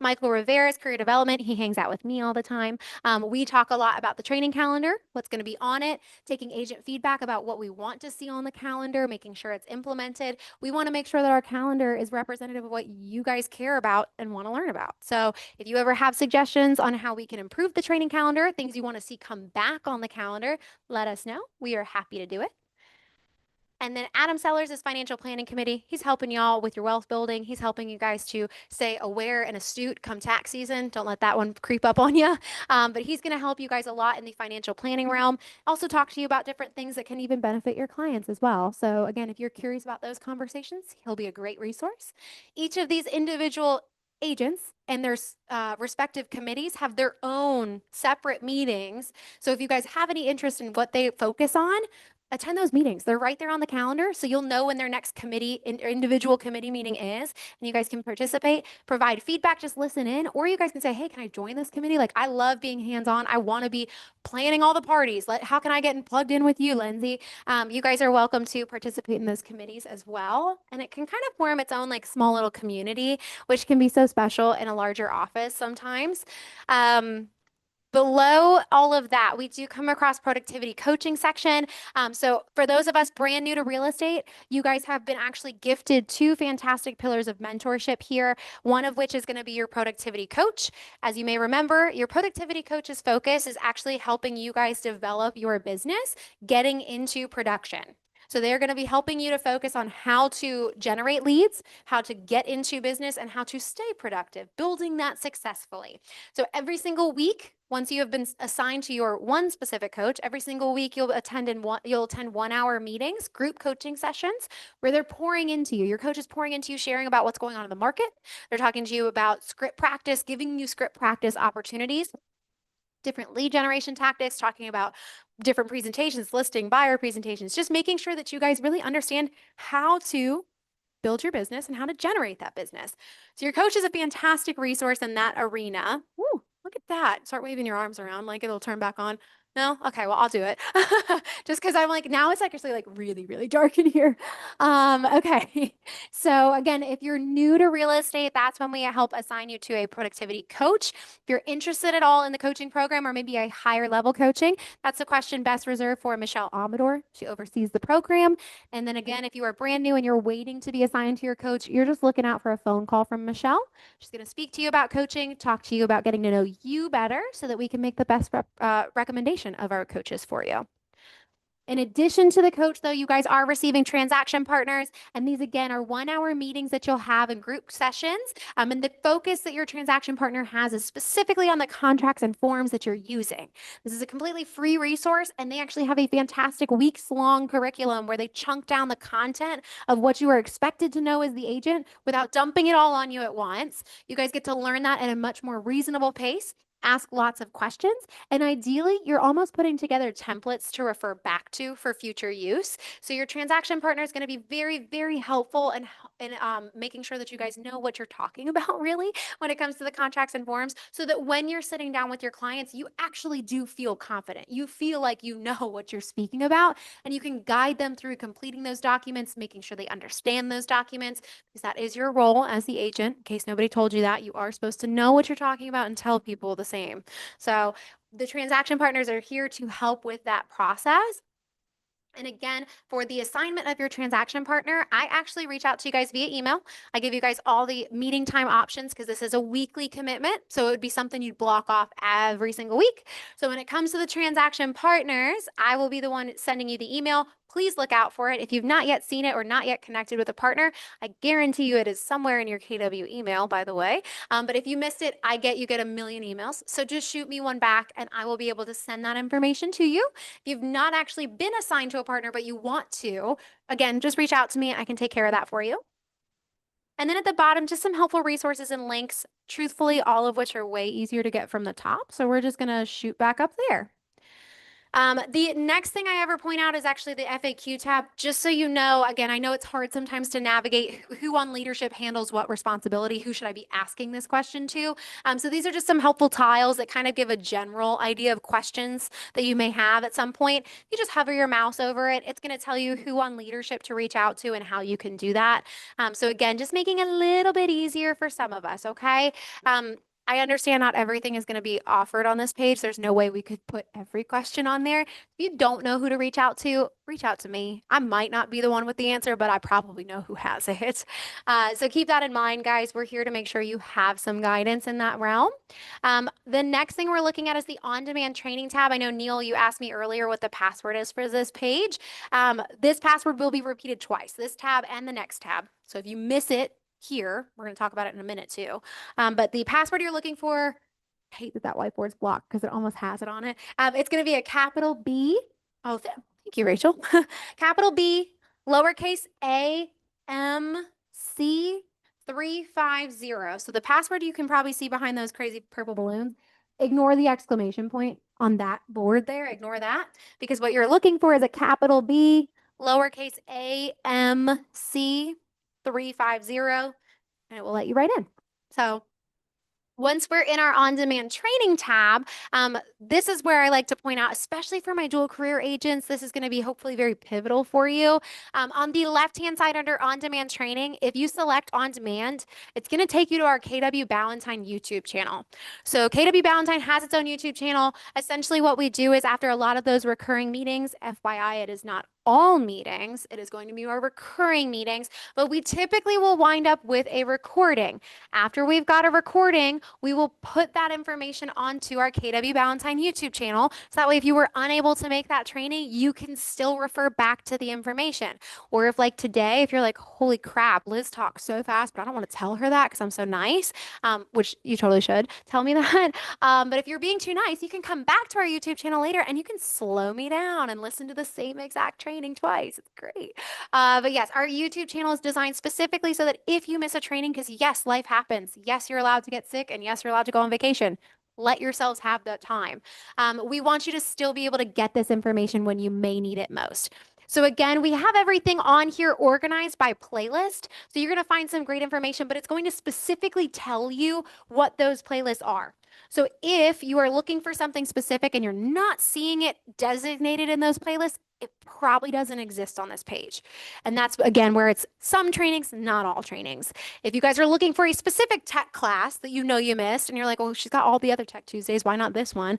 Michael Rivera's career development. He hangs out with me all the time. We talk a lot about the training calendar, what's going to be on it, taking agent feedback about what we want to see on the calendar, making sure it's implemented. We want to make sure that our calendar is representative of what you guys care about and want to learn about. So if you ever have suggestions on how we can improve the training calendar, things you want to see come back on the calendar, let us know. We are happy to do it. And then Adam Sellers is Financial Planning Committee. He's helping y'all with your wealth building. He's helping you guys to stay aware and astute come tax season. Don't let that one creep up on you. But he's going to help you guys a lot in the financial planning realm. Also talk to you about different things that can even benefit your clients as well. So again, if you're curious about those conversations, he'll be a great resource. Each of these individual agents and their respective committees have their own separate meetings. So if you guys have any interest in what they focus on, attend those meetings. They're right there on the calendar. So you'll know when their next committee, individual committee meeting is, and you guys can participate, provide feedback, just listen in, or you guys can say, hey, can I join this committee? Like, I love being hands-on. I want to be planning all the parties. How can I get plugged in with you, Lindsay? You guys are welcome to participate in those committees as well. And it can kind of form its own like small little community, which can be so special in a larger office sometimes. Below all of that, we do come across productivity coaching section. So for those of us brand new to real estate, you guys have been actually gifted two fantastic pillars of mentorship here, one of which is going to be your productivity coach. As you may remember, your productivity coach's focus is actually helping you guys develop your business, getting into production. So they're going to be helping you to focus on how to generate leads, how to get into business, and how to stay productive, building that successfully. So every single week, once you have been assigned to your one specific coach, every single week you'll attend 1-hour meetings, group coaching sessions where they're pouring into you. Your coach is pouring into you, sharing about what's going on in the market. They're talking to you about script practice, giving you script practice opportunities, different lead generation tactics, talking about different presentations, listing buyer presentations, just making sure that you guys really understand how to build your business and how to generate that business. So your coach is a fantastic resource in that arena. Woo, look at that. Start waving your arms around like it'll turn back on. No? Okay, well, I'll do it. Just because I'm like, now it's actually like really, really dark in here. Okay. So again, if you're new to real estate, that's when we help assign you to a productivity coach. If you're interested at all in the coaching program or maybe a higher level coaching, that's a question best reserved for Michelle Amador. She oversees the program. And then again, if you are brand new and you're waiting to be assigned to your coach, you're just looking out for a phone call from Michelle. She's going to speak to you about coaching, talk to you about getting to know you better so that we can make the best recommendation of our coaches for you. In addition to the coach, though, you guys are receiving transaction partners. And these, again, are 1-hour meetings that you'll have in group sessions. And the focus that your transaction partner has is specifically on the contracts and forms that you're using. This is a completely free resource, and they actually have a fantastic weeks-long curriculum where they chunk down the content of what you are expected to know as the agent without dumping it all on you at once. You guys get to learn that at a much more reasonable pace. Ask lots of questions. And ideally, you're almost putting together templates to refer back to for future use. So your transaction partner is going to be very, very helpful in making sure that you guys know what you're talking about really when it comes to the contracts and forms, so that when you're sitting down with your clients, you actually do feel confident. You feel like you know what you're speaking about, and you can guide them through completing those documents, making sure they understand those documents, because that is your role as the agent. In case nobody told you that, you are supposed to know what you're talking about and tell people the same. So the transaction partners are here to help with that process. And again, for the assignment of your transaction partner, I actually reach out to you guys via email. I give you guys all the meeting time options because this is a weekly commitment. So it would be something you'd block off every single week. So when it comes to the transaction partners, I will be the one sending you the email. Please look out for it. If you've not yet seen it or not yet connected with a partner, I guarantee you it is somewhere in your KW email, by the way. But if you missed it, you get a million emails. So just shoot me one back and I will be able to send that information to you. If you've not actually been assigned to a partner, but you want to, again, just reach out to me. I can take care of that for you. And then at the bottom, just some helpful resources and links, truthfully, all of which are way easier to get from the top. So we're just going to shoot back up there. The next thing I ever point out is actually the FAQ tab. Just so you know, again, I know it's hard sometimes to navigate who on leadership handles what responsibility, who should I be asking this question to. So these are just some helpful tiles that kind of give a general idea of questions that you may have at some point. You just hover your mouse over it. It's going to tell you who on leadership to reach out to and how you can do that. So again, just making it a little bit easier for some of us, okay? I understand not everything is going to be offered on this page. There's no way we could put every question on there. If you don't know who to reach out to me. I might not be the one with the answer, but I probably know who has it. So keep that in mind, guys. We're here to make sure you have some guidance in that realm. The next thing we're looking at is the on-demand training tab. I know, Neil, you asked me earlier what the password is for this page. This password will be repeated twice, this tab and the next tab. So if you miss it, here, we're going to talk about it in a minute too. But the password you're looking for, I hate that whiteboard's blocked because it almost has it on it. It's going to be a capital B. Oh, thank you, Rachel. Capital B, lowercase a, m, c, 350. So the password you can probably see behind those crazy purple balloons. Ignore the exclamation point on that board there. Ignore that, because what you're looking for is a capital B, lowercase a, m, c, 350, and it will let you write in. So Once we're in our on-demand training tab, this is where I like to point out, especially for my dual career agents, this is going to be hopefully very pivotal for you. On the left-hand side under on-demand training, if you select on-demand, it's going to take you to our KW Ballantyne YouTube channel. So KW Ballantyne has its own YouTube channel. Essentially what we do is after a lot of those recurring meetings, FYI, it is not all meetings. It is going to be our recurring meetings, but we typically will wind up with a recording. After we've got a recording, we will put that information onto our KW Ballantyne YouTube channel. So that way, if you were unable to make that training, you can still refer back to the information. Or if like today, if you're like, holy crap, Liz talks so fast, but I don't want to tell her that because I'm so nice, which you totally should tell me that. But if you're being too nice, you can come back to our YouTube channel later and you can slow me down and listen to the same exact training twice. It's great. But yes, our YouTube channel is designed specifically so that if you miss a training, because yes, life happens. Yes, you're allowed to get sick and yes, you're allowed to go on vacation. Let yourselves have that time. We want you to still be able to get this information when you may need it most. So again, we have everything on here organized by playlist. So you're going to find some great information, but it's going to specifically tell you what those playlists are. So if you are looking for something specific and you're not seeing it designated in those playlists, it probably doesn't exist on this page. And that's, again, where it's some trainings, not all trainings. If you guys are looking for a specific tech class that you know you missed and you're like, well, she's got all the other Tech Tuesdays, why not this one?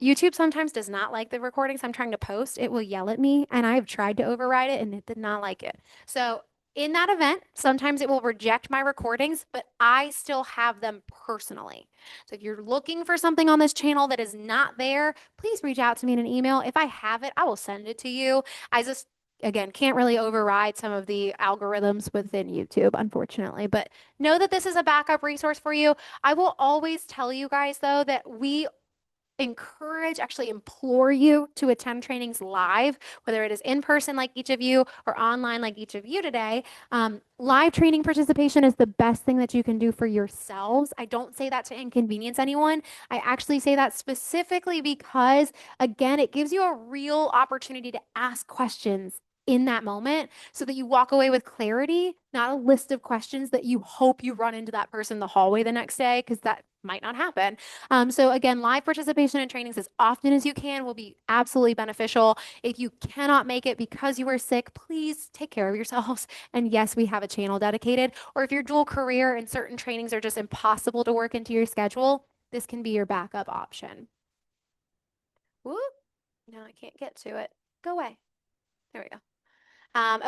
YouTube sometimes does not like the recordings I'm trying to post. It will yell at me, and I've tried to override it, and it did not like it. So in that event, sometimes it will reject my recordings, but I still have them personally. So if you're looking for something on this channel that is not there, please reach out to me in an email. If I have it, I will send it to you. I just, again, can't really override some of the algorithms within YouTube, unfortunately. But know that this is a backup resource for you. I will always tell you guys, though, that we encourage, actually implore you to attend trainings live, whether it is in person like each of you or online like each of you today. Live training participation is the best thing that you can do for yourselves. I don't say that to inconvenience anyone. I actually say that specifically because, again, it gives you a real opportunity to ask questions in that moment so that you walk away with clarity, not a list of questions that you hope you run into that person in the hallway the next day, because that might not happen. So again, live participation in trainings as often as you can will be absolutely beneficial. If you cannot make it because you are sick, please take care of yourselves. And yes, we have a channel dedicated. Or if you're dual career and certain trainings are just impossible to work into your schedule, this can be your backup option. Whoop. No, I can't get to it. Go away. There we go.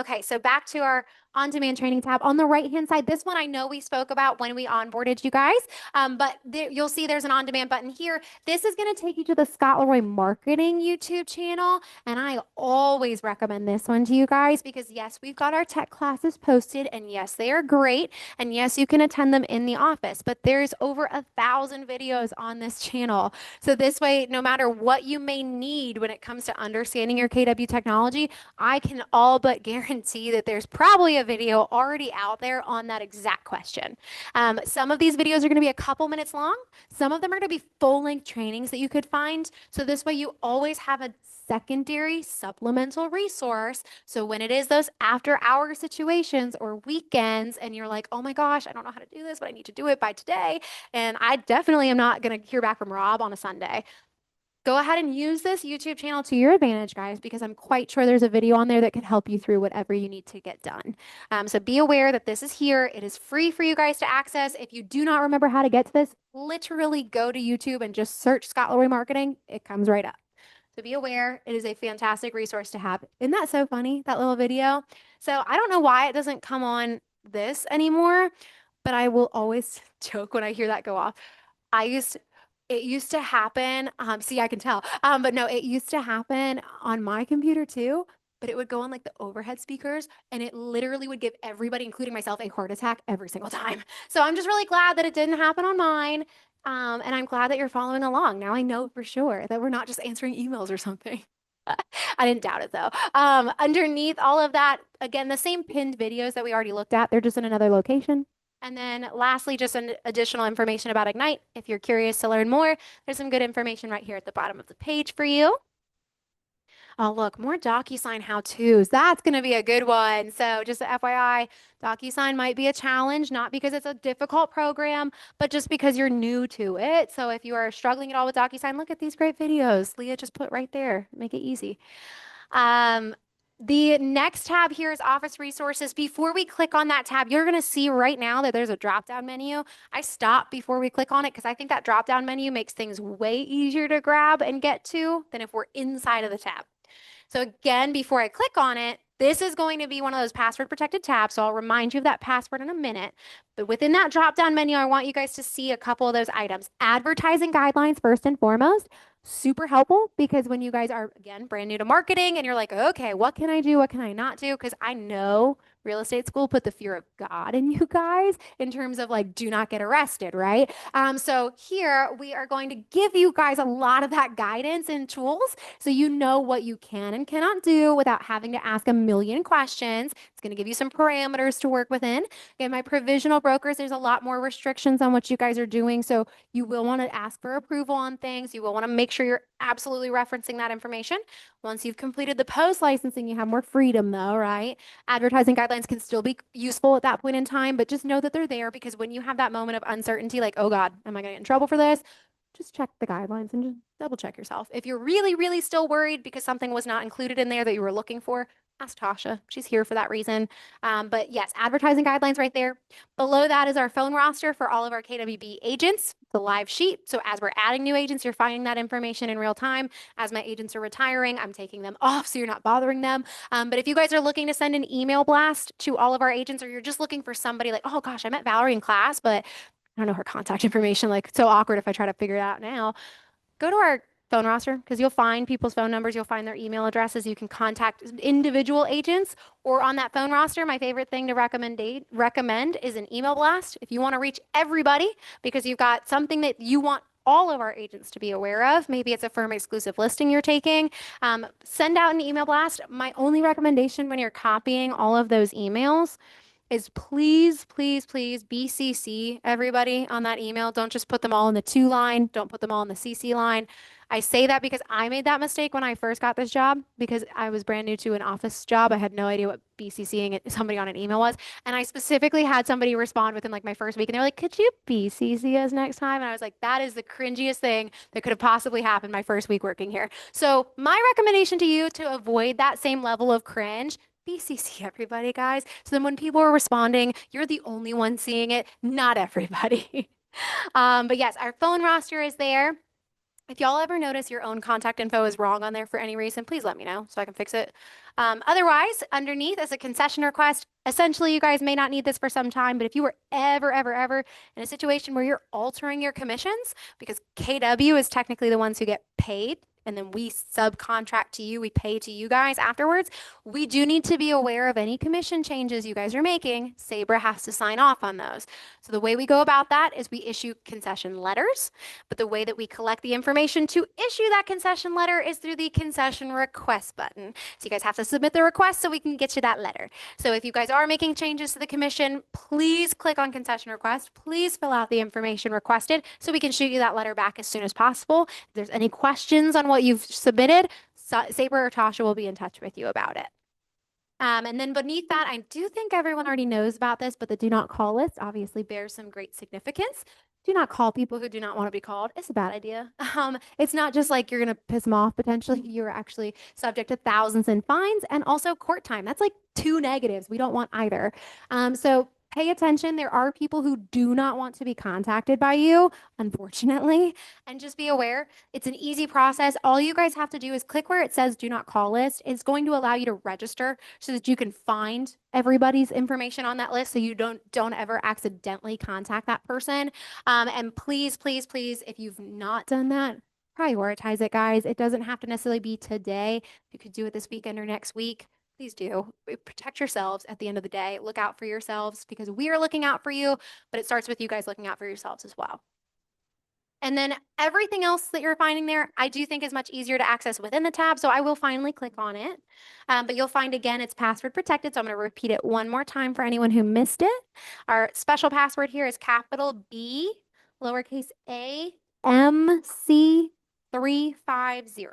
Okay, so back to our on-demand training tab. On the right-hand side, this one I know we spoke about when we onboarded you guys, but you'll see there's an on-demand button here. This is going to take you to the Scott Leroy Marketing YouTube channel, and I always recommend this one to you guys because, yes, we've got our tech classes posted, and yes, they are great, and yes, you can attend them in the office, but there's over 1,000 videos on this channel. So this way, no matter what you may need when it comes to understanding your KW technology, I can all but guarantee that there's probably a video already out there on that exact question. Some of these videos are going to be a couple minutes long. Some of them are going to be full-length trainings that you could find. So this way you always have a secondary supplemental resource. So when it is those after-hour situations or weekends and you're like, oh my gosh, I don't know how to do this, but I need to do it by today. And I definitely am not going to hear back from Rob on a Sunday. Go ahead and use this YouTube channel to your advantage, guys, because I'm quite sure there's a video on there that could help you through whatever you need to get done. So be aware that this is here. It is free for you guys to access. If you do not remember how to get to this, literally go to YouTube and just search Scott Leroy Marketing. It comes right up. So be aware, it is a fantastic resource to have. Isn't that so funny, that little video? So I don't know why it doesn't come on this anymore, but I will always joke when I hear that go off. It used to happen, see, I can tell, but no, it used to happen on my computer too, but it would go on like the overhead speakers and it literally would give everybody, including myself, a heart attack every single time. So I'm just really glad that it didn't happen on mine. And I'm glad that you're following along. Now I know for sure that we're not just answering emails or something. I didn't doubt it though. Underneath all of that, again, the same pinned videos that we already looked at, they're just in another location. And then lastly, just an additional information about Ignite. If you're curious to learn more, there's some good information right here at the bottom of the page for you. Oh, look, more DocuSign how-tos. That's going to be a good one. So just a FYI, DocuSign might be a challenge, not because it's a difficult program, but just because you're new to it. So if you are struggling at all with DocuSign, look at these great videos. Leah just put right there. Make it easy. Um, the next tab here is Office Resources. Before we click on that tab, you're going to see right now that there's a drop-down menu. I stop before we click on it because I think that drop-down menu makes things way easier to grab and get to than if we're inside of the tab. So again, before I click on it, this is going to be one of those password protected tabs. So I'll remind you of that password in a minute. But within that drop down menu, I want you guys to see a couple of those items. Advertising guidelines, first and foremost, super helpful because when you guys are, again, brand new to marketing and you're like, okay, what can I do? What can I not do? Because I know real estate school put the fear of God in you guys in terms of like, do not get arrested, right? So here we are going to give you guys a lot of that guidance and tools so you know what you can and cannot do without having to ask a million questions. It's going to give you some parameters to work within. Again, my provisional brokers, there's a lot more restrictions on what you guys are doing. So you will want to ask for approval on things. You will want to make sure you're absolutely referencing that information. Once you've completed the post licensing, you have more freedom though, right? Advertising guidelines can still be useful at that point in time, but just know that they're there because when you have that moment of uncertainty, like, oh God, am I going to get in trouble for this? Just check the guidelines and just double check yourself. If you're really, really still worried because something was not included in there that you were looking for, ask Tasha. She's here for that reason. But yes, advertising guidelines right there. Below that is our phone roster for all of our KWB agents, the live sheet. So as we're adding new agents, you're finding that information in real time. As my agents are retiring, I'm taking them off so you're not bothering them. But if you guys are looking to send an email blast to all of our agents, or you're just looking for somebody like, oh gosh, I met Valerie in class, but I don't know her contact information. Like, it's so awkward if I try to figure it out now. Go to our phone roster because you'll find people's phone numbers. You'll find their email addresses. You can contact individual agents or on that phone roster. My favorite thing to recommend is an email blast. If you want to reach everybody because you've got something that you want all of our agents to be aware of. Maybe it's a firm exclusive listing you're taking. Send out an email blast. My only recommendation when you're copying all of those emails is please, please, please BCC everybody on that email. Don't just put them all in the to line. Don't put them all in the CC line. I say that because I made that mistake when I first got this job because I was brand new to an office job. I had no idea what BCCing somebody on an email was. And I specifically had somebody respond within like my first week and they're like, could you BCC us next time? And I was like, that is the cringiest thing that could have possibly happened my first week working here. So my recommendation to you to avoid that same level of cringe, BCC everybody, guys. So then when people are responding, you're the only one seeing it, not everybody. But yes, our phone roster is there. If y'all ever notice your own contact info is wrong on there for any reason, please let me know so I can fix it. Otherwise, underneath is a concession request. Essentially, you guys may not need this for some time, but if you were ever in a situation where you're altering your commissions, because KW is technically the ones who get paid, and then we subcontract to you, we pay to you guys afterwards, we do need to be aware of any commission changes you guys are making. Sabra has to sign off on those. So the way we go about that is we issue concession letters. But the way that we collect the information to issue that concession letter is through the concession request button. So you guys have to submit the request so we can get you that letter. So if you guys are making changes to the commission, please click on concession request. Please fill out the information requested so we can shoot you that letter back as soon as possible. If there's any questions on what you've submitted, Sabra or Tasha will be in touch with you about it. And then beneath that, I do think everyone already knows about this, but the do not call list obviously bears some great significance. Do not call people who do not want to be called. It's a bad idea. It's not just like you're going to piss them off potentially. You're actually subject to thousands in fines and also court time. That's like two negatives. We don't want either. So pay attention. There are people who do not want to be contacted by you, unfortunately, and just be aware. It's an easy process. All you guys have to do is click where it says do not call list. It's going to allow you to register so that you can find everybody's information on that list so you don't ever accidentally contact that person. And please, please, please, if you've not done that, prioritize it, guys. It doesn't have to necessarily be today. You could do it this weekend or next week. Please do. Protect yourselves at the end of the day. Look out for yourselves because we are looking out for you, but it starts with you guys looking out for yourselves as well. And then everything else that you're finding there, I do think is much easier to access within the tab. So I will finally click on it. But you'll find again, it's password protected. So I'm going to repeat it one more time for anyone who missed it. Our special password here is capital B, lowercase a, MC 350.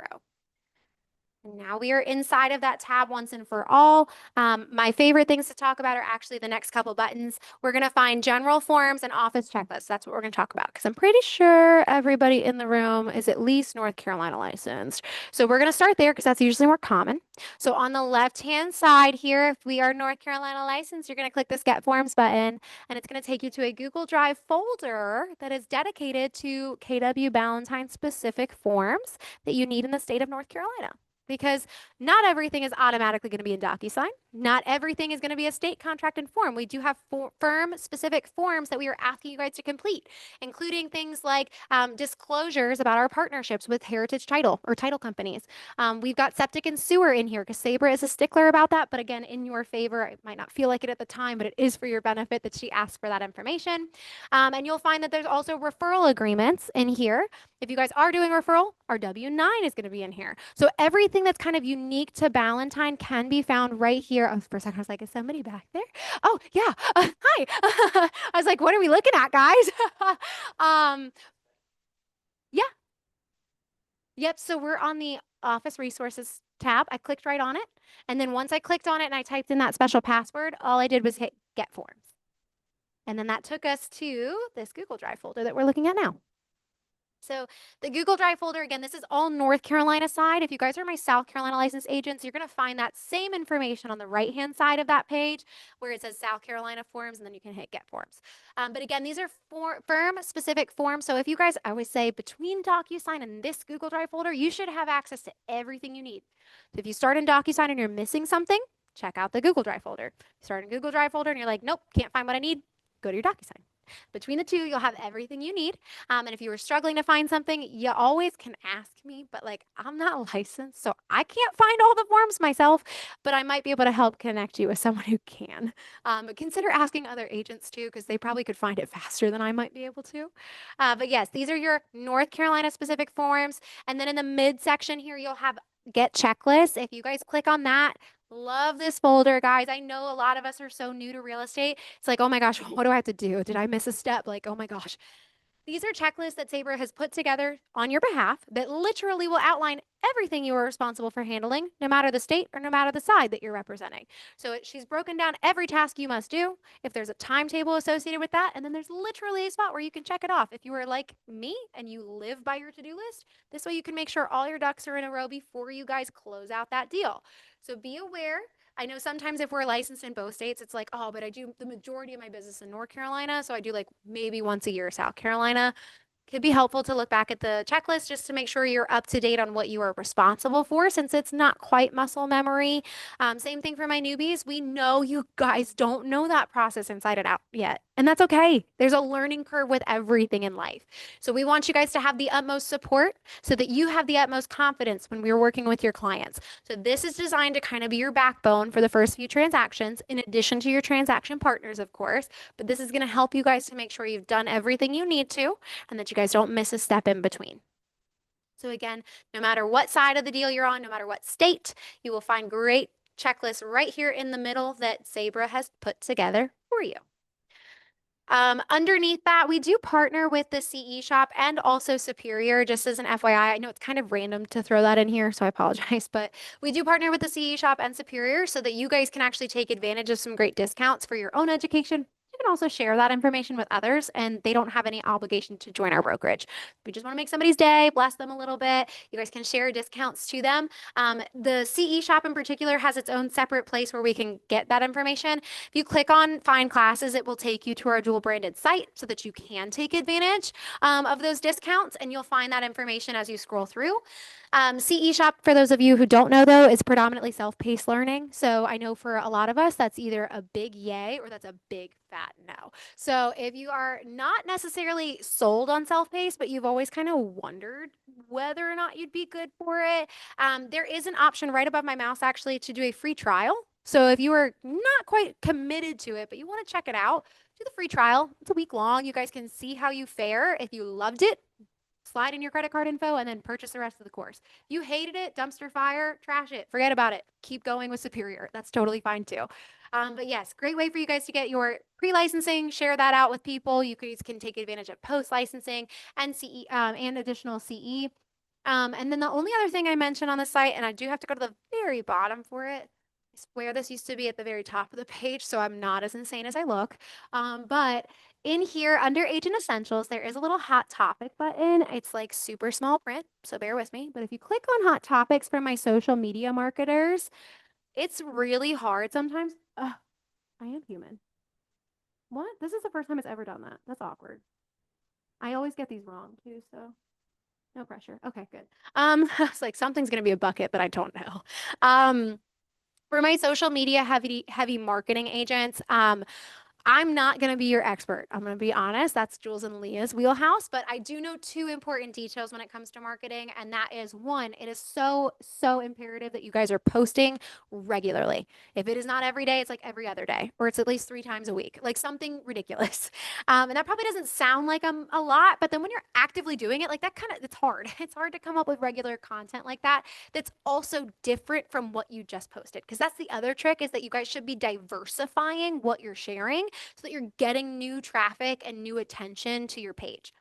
And now we are inside of that tab once and for all. My favorite things to talk about are actually the next couple buttons. We're going to find general forms and office checklists. That's what we're going to talk about because I'm pretty sure everybody in the room is at least North Carolina licensed. So we're going to start there because that's usually more common. So on the left-hand side here, if we are North Carolina licensed, you're going to click this Get Forms button, and it's going to take you to a Google Drive folder that is dedicated to KW Ballantyne specific forms that you need in the state of North Carolina, because not everything is automatically going to be in DocuSign. Not everything is going to be a state contract and form. We do have firm-specific forms that we are asking you guys to complete, including things like disclosures about our partnerships with Heritage Title or title companies. We've got septic and sewer in here because Sabra is a stickler about that, but again, in your favor. It might not feel like it at the time, but it is for your benefit that she asked for that information. And you'll find that there's also referral agreements in here. If you guys are doing referral, our W-9 is going to be in here. So everything that's kind of unique to Ballantyne can be found right here. Oh, for a second, I was like, is somebody back there? Oh, yeah. Hi. I was like, what are we looking at, guys? um, yeah. Yep. So we're on the Office Resources tab. I clicked right on it. And then once I clicked on it and I typed in that special password, all I did was hit Get Forms. And then that took us to this Google Drive folder that we're looking at now. So the Google Drive folder, again, this is all North Carolina side. If you guys are my South Carolina licensed agents, you're going to find that same information on the right-hand side of that page where it says South Carolina forms, and then you can hit Get Forms. But again, these are firm-specific forms. So if you guys, I always say between DocuSign and this Google Drive folder, you should have access to everything you need. So if you start in DocuSign and you're missing something, check out the Google Drive folder. Start in Google Drive folder and you're like, nope, can't find what I need, go to your DocuSign. Between the two, you'll have everything you need. And if you were struggling to find something, you always can ask me, but like I'm not licensed, so I can't find all the forms myself, but I might be able to help connect you with someone who can. But consider asking other agents too, because they probably could find it faster than I might be able to. But yes, these are your North Carolina specific forms. And then in the mid section here, you'll have Get Checklists. If you guys click on that, love this folder, guys. I know a lot of us are so new to real estate. It's like, oh my gosh, what do I have to do? Did I miss a step? Like, oh my gosh. These are checklists that Sabra has put together on your behalf that literally will outline everything you are responsible for handling, no matter the state or no matter the side that you're representing. So she's broken down every task you must do, if there's a timetable associated with that, and then there's literally a spot where you can check it off. If you are like me and you live by your to-do list, this way you can make sure all your ducks are in a row before you guys close out that deal. So be aware. I know sometimes if we're licensed in both states, it's like, oh, but I do the majority of my business in North Carolina. So I do like maybe once a year South Carolina. Could be helpful to look back at the checklist just to make sure you're up to date on what you are responsible for, since it's not quite muscle memory. Same thing for my newbies. We know you guys don't know that process inside and out yet, and that's okay. There's a learning curve with everything in life. So we want you guys to have the utmost support so that you have the utmost confidence when we're working with your clients. So this is designed to kind of be your backbone for the first few transactions, in addition to your transaction partners, of course. But this is going to help you guys to make sure you've done everything you need to, and that you guys don't miss a step in between. So again, no matter what side of the deal you're on, no matter what state, you will find great checklists right here in the middle that Sabra has put together for you. Underneath that, we do partner with the CE shop and also Superior, just as an FYI. I know it's kind of random to throw that in here, so I apologize, but we do partner with the CE shop and Superior so that you guys can actually take advantage of some great discounts for your own education. You can also share that information with others, and they don't have any obligation to join our brokerage. We just want to make somebody's day, bless them a little bit. You guys can share discounts to them. The CE shop in particular has its own separate place where we can get that information. If you click on Find Classes, it will take you to our dual branded site so that you can take advantage of those discounts, and you'll find that information as you scroll through. CE Shop, for those of you who don't know though, is predominantly self-paced learning. So I know for a lot of us, that's either a big yay or that's a big fat no. So if you are not necessarily sold on self-paced, but you've always kind of wondered whether or not you'd be good for it, there is an option right above my mouse actually to do a free trial. So if you are not quite committed to it, but you want to check it out, do the free trial. It's a week long. You guys can see how you fare. If you loved it, slide in your credit card info and then purchase the rest of the course. If you hated it, dumpster fire, trash it, forget about it. Keep going with Superior. That's totally fine too. But yes, great way for you guys to get your pre-licensing, share that out with people. You guys can take advantage of post-licensing and CE and additional CE. And then the only other thing I mentioned on the site, and I do have to go to the very bottom for it, I swear this used to be at the very top of the page, so I'm not as insane as I look. But in here under Agent Essentials, there is a little hot topic button. It's like super small print, so bear with me. But if you click on hot topics for my social media marketers, it's really hard sometimes. Ugh, I am human. What? This is the first time it's ever done that. That's awkward. I always get these wrong too, so no pressure. Okay, good. It's like something's gonna be a bucket, but I don't know. Um, for my social media heavy marketing agents, I'm not going to be your expert. I'm going to be honest. That's Jules and Leah's wheelhouse. But I do know two important details when it comes to marketing. And that is one, it is so, so imperative that you guys are posting regularly. If it is not every day, it's like every other day, or it's at least 3 times a week, like something ridiculous. And that probably doesn't sound like a lot, but then when you're actively doing it, like that kind of, it's hard. It's hard to come up with regular content like that that's also different from what you just posted. Because that's the other trick is that you guys should be diversifying what you're sharing so that you're getting new traffic and new attention to your page.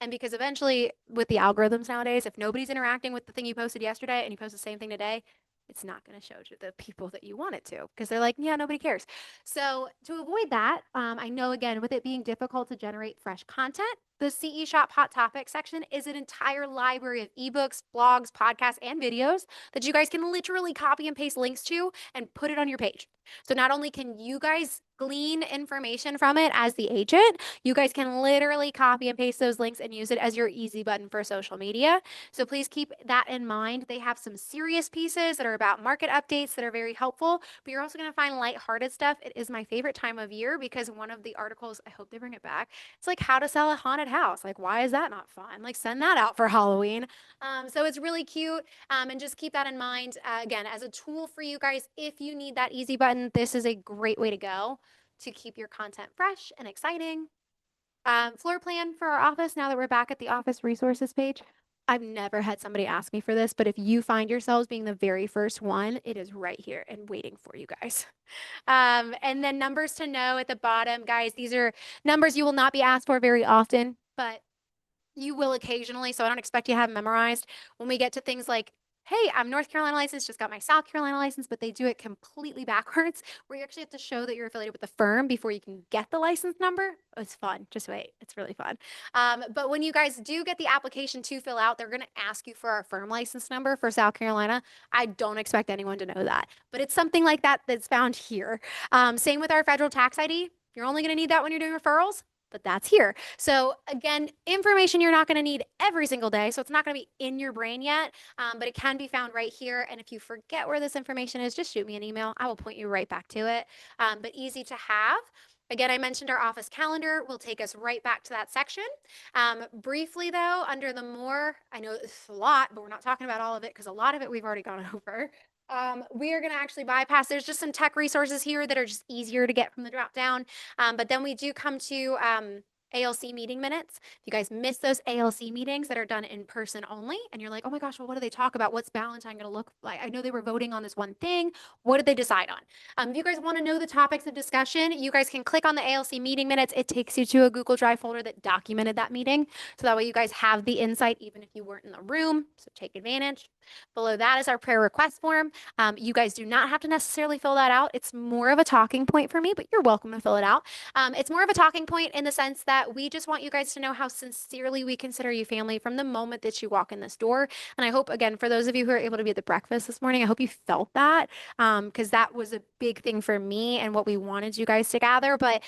And because eventually, with the algorithms nowadays, if nobody's interacting with the thing you posted yesterday and you post the same thing today, it's not going to show to the people that you want it to because they're like, yeah, nobody cares. So, to avoid that, I know again, with it being difficult to generate fresh content, the CE Shop Hot Topic section is an entire library of ebooks, blogs, podcasts, and videos that you guys can literally copy and paste links to and put it on your page. So, not only can you guys glean information from it as the agent, you guys can literally copy and paste those links and use it as your easy button for social media. So please keep that in mind. They have some serious pieces that are about market updates that are very helpful, but you're also going to find lighthearted stuff. It is my favorite time of year because one of the articles, I hope they bring it back. It's like how to sell a haunted house. Like, why is that not fun? Like, send that out for Halloween. So it's really cute. And just keep that in mind. Again, as a tool for you guys, if you need that easy button, this is a great way to go to keep your content fresh and exciting. Floor plan for our office, now that we're back at the office resources page. I've never had somebody ask me for this, but if you find yourselves being the very first one, it is right here and waiting for you guys. And then numbers to know at the bottom, guys, these are numbers you will not be asked for very often, but you will occasionally. So I don't expect you to have them memorized. When we get to things like, hey, I'm North Carolina licensed, just got my South Carolina license, but they do it completely backwards, where you actually have to show that you're affiliated with the firm before you can get the license number. It's fun. Just wait. It's really fun. But when you guys do get the application to fill out, they're going to ask you for our firm license number for South Carolina. I don't expect anyone to know that, but it's something like that that's found here. Same with our federal tax ID. You're only going to need that when you're doing referrals, but that's here. So again, information you're not going to need every single day. So it's not going to be in your brain yet, but it can be found right here. And if you forget where this information is, just shoot me an email. I will point you right back to it, but easy to have. Again, I mentioned our office calendar will take us right back to that section. Briefly, though, under the more, I know it's a lot, but we're not talking about all of it because a lot of it we've already gone over. We are going to actually bypass. There's just some tech resources here that are just easier to get from the drop down. But then we do come to ALC meeting minutes. If you guys miss those ALC meetings that are done in person only, and you're like, oh my gosh, well, what do they talk about? What's Valentine going to look like? I know they were voting on this one thing. What did they decide on? If you guys want to know the topics of discussion, you guys can click on the ALC meeting minutes. It takes you to a Google Drive folder that documented that meeting. So that way you guys have the insight, even if you weren't in the room. So take advantage. Below that is our prayer request form. You guys do not have to necessarily fill that out. It's more of a talking point for me, but you're welcome to fill it out. It's more of a talking point in the sense that we just want you guys to know how sincerely we consider you family from the moment that you walk in this door. And I hope, again, for those of you who are able to be at the breakfast this morning, I hope you felt that because that was a big thing for me and what we wanted you guys to gather. But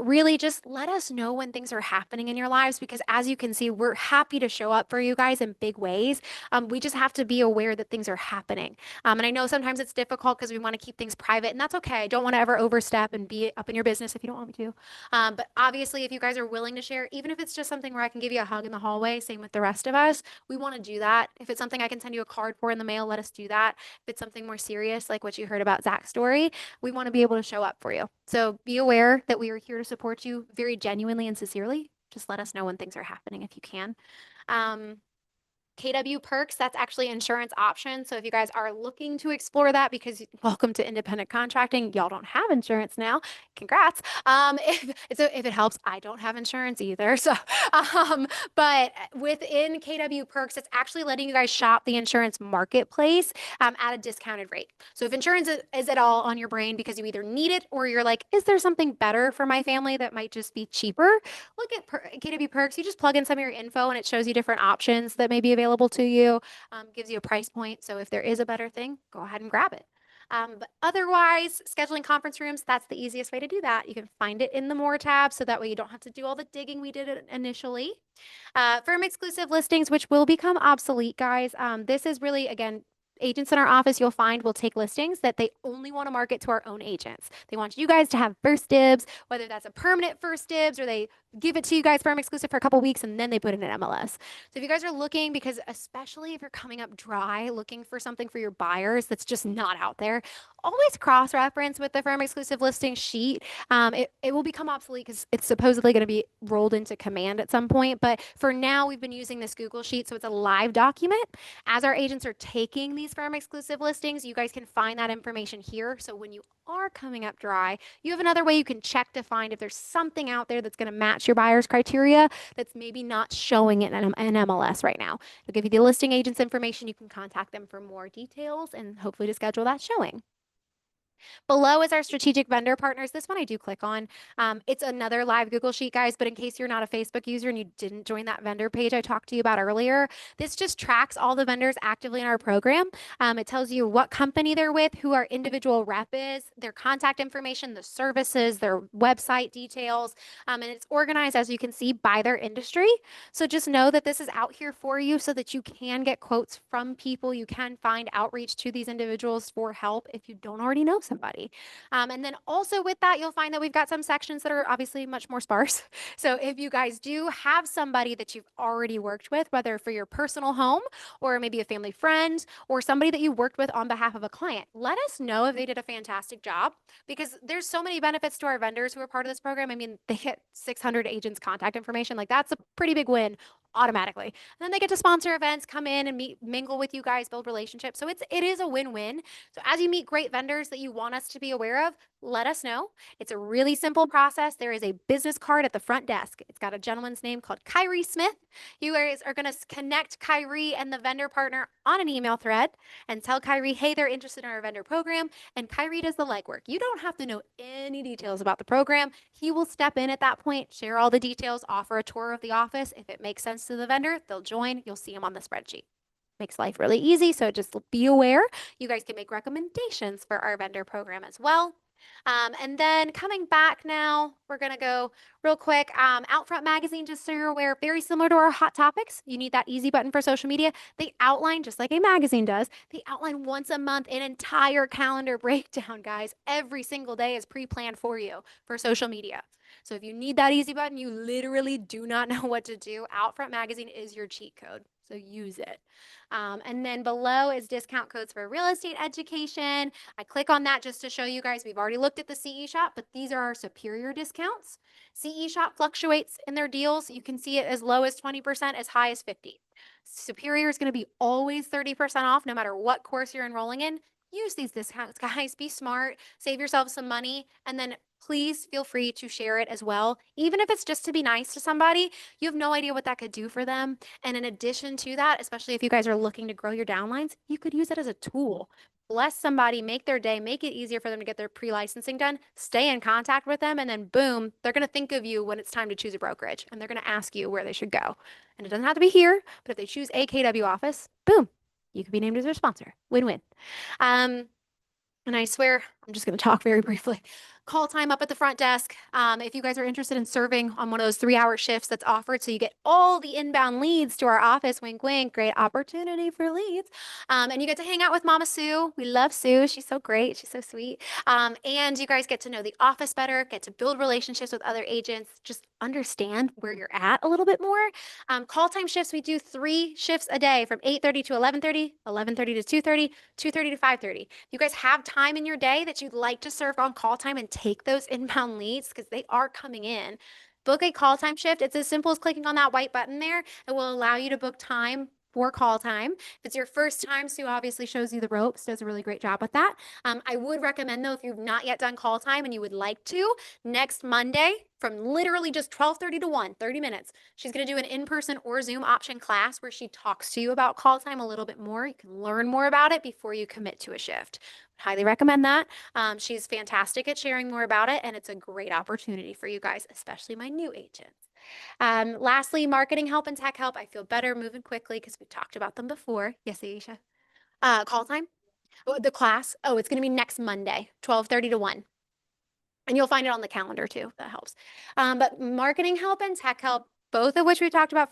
really just let us know when things are happening in your lives because as you can see, we're happy to show up for you guys in big ways. We just have to be aware that things are happening. And I know sometimes it's difficult because we want to keep things private, and that's okay. I don't want to ever overstep and be up in your business if you don't want me to. But obviously, if you guys are willing to share, even if it's just something where I can give you a hug in the hallway, same with the rest of us, we want to do that. If it's something I can send you a card for in the mail, let us do that. If it's something more serious, like what you heard about Zach's story, we want to be able to show up for you. So be aware that we are here to support you very genuinely and sincerely. Just let us know when things are happening if you can. Um, KW Perks, that's actually insurance options. So if you guys are looking to explore that, because welcome to independent contracting, y'all don't have insurance now. Congrats. If it helps, I don't have insurance either. So, but within KW Perks, it's actually letting you guys shop the insurance marketplace at a discounted rate. So if insurance is at all on your brain because you either need it or you're like, is there something better for my family that might just be cheaper? Look at KW Perks. You just plug in some of your info and it shows you different options that may be available to you, gives you a price point. So if there is a better thing, go ahead and grab it. But otherwise, scheduling conference rooms, that's the easiest way to do that. You can find it in the More tab, so that way you don't have to do all the digging we did initially. Firm exclusive listings, which will become obsolete, guys. This is really, again, agents in our office you'll find will take listings that they only want to market to our own agents. They want you guys to have first dibs, whether that's a permanent first dibs or they give it to you guys firm exclusive for a couple weeks and then they put it in MLS. So if you guys are looking, because especially if you're coming up dry, looking for something for your buyers that's just not out there, always cross-reference with the firm exclusive listing sheet. It will become obsolete because it's supposedly going to be rolled into Command at some point. But for now, we've been using this Google Sheet. So it's a live document. As our agents are taking these firm exclusive listings, you guys can find that information here. So when you are coming up dry, you have another way you can check to find if there's something out there that's going to match your buyer's criteria that's maybe not showing it in MLS right now. It'll give you the listing agent's information. You can contact them for more details and hopefully to schedule that showing. Below is our strategic vendor partners. This one I do click on. It's another live Google Sheet, guys, but in case you're not a Facebook user and you didn't join that vendor page I talked to you about earlier, this just tracks all the vendors actively in our program. It tells you what company they're with, who our individual rep is, their contact information, the services, their website details, and it's organized, as you can see, by their industry. So just know that this is out here for you so that you can get quotes from people. You can find outreach to these individuals for help if you don't already know somebody. And then also with that, you'll find that we've got some sections that are obviously much more sparse. So if you guys do have somebody that you've already worked with, whether for your personal home or maybe a family friend or somebody that you worked with on behalf of a client, let us know if they did a fantastic job, because there's so many benefits to our vendors who are part of this program. I mean, they get 600 agents contact information. Like, that's a pretty big win automatically. And then they get to sponsor events, come in and mingle with you guys, build relationships. So it is a win-win. So as you meet great vendors that you want us to be aware of, let us know. It's a really simple process. There is a business card at the front desk. It's got a gentleman's name called Kyrie Smith. You guys are going to connect Kyrie and the vendor partner on an email thread and tell Kyrie, hey, they're interested in our vendor program. And Kyrie does the legwork. You don't have to know any details about the program. He will step in at that point, share all the details, offer a tour of the office. If it makes sense to the vendor, they'll join. You'll see them on the spreadsheet. Makes life really easy. So just be aware. You guys can make recommendations for our vendor program as well. And then coming back now, we're going to go real quick. Outfront Magazine, just so you're aware, very similar to our Hot Topics. You need that easy button for social media. They outline, just like a magazine does, they outline once a month an entire calendar breakdown, guys. Every single day is pre-planned for you for social media. So if you need that easy button, you literally do not know what to do, Outfront Magazine is your cheat code. So use it. And then below is discount codes for real estate education. I click on that just to show you guys, we've already looked at the CE shop, but these are our superior discounts. CE shop fluctuates in their deals. You can see it as low as 20%, as high as 50. Superior is going to be always 30% off no matter what course you're enrolling in. Use these discounts, guys. Be smart, save yourself some money, and then please feel free to share it as well. Even if it's just to be nice to somebody, you have no idea what that could do for them. And in addition to that, especially if you guys are looking to grow your downlines, you could use it as a tool. Bless somebody, make their day, make it easier for them to get their pre-licensing done, stay in contact with them, and then boom, they're going to think of you when it's time to choose a brokerage, and they're going to ask you where they should go. And it doesn't have to be here, but if they choose a KW office, boom, you could be named as their sponsor. Win-win. And I swear, I'm just going to talk very briefly. Call time up at the front desk. If you guys are interested in serving on one of those 3-hour shifts that's offered, so you get all the inbound leads to our office, wink, wink, great opportunity for leads. And you get to hang out with Mama Sue. We love Sue. She's so great. She's so sweet. And you guys get to know the office better, get to build relationships with other agents, just understand where you're at a little bit more. Call time shifts, we do 3 shifts a day from 8:30 to 11:30, 11:30 to 2:30, 2:30 to 5:30. If you guys have time in your day that you'd like to serve on call time and take those inbound leads, because they are coming in, book a call time shift. It's as simple as clicking on that white button there. It will allow you to book time for call time. If it's your first time, Sue obviously shows you the ropes, does a really great job with that. I would recommend though, if you've not yet done call time and you would like to, next Monday from literally just 12:30 to 1, 30 minutes, she's going to do an in-person or Zoom option class where she talks to you about call time a little bit more. You can learn more about it before you commit to a shift. Highly recommend that. She's fantastic at sharing more about it, and it's a great opportunity for you guys, especially my new agents. Lastly, marketing help and tech help. I feel better moving quickly because we talked about them before. Yes, Aisha. Call time. Oh, the class. Oh, it's going to be next Monday, 12:30 to 1. And you'll find it on the calendar too. That helps. But marketing help and tech help, both of which we talked about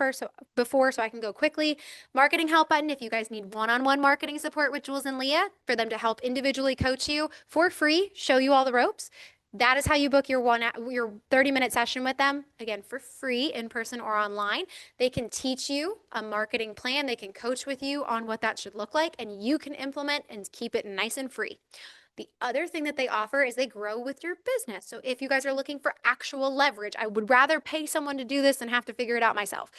before, so I can go quickly. Marketing help button, if you guys need one-on-one marketing support with Jules and Leah for them to help individually coach you for free, show you all the ropes. That is how you book your 30-minute session with them, again, for free, in person or online. They can teach you a marketing plan. They can coach with you on what that should look like, and you can implement and keep it nice and free. The other thing that they offer is they grow with your business. So if you guys are looking for actual leverage, I would rather pay someone to do this than have to figure it out myself.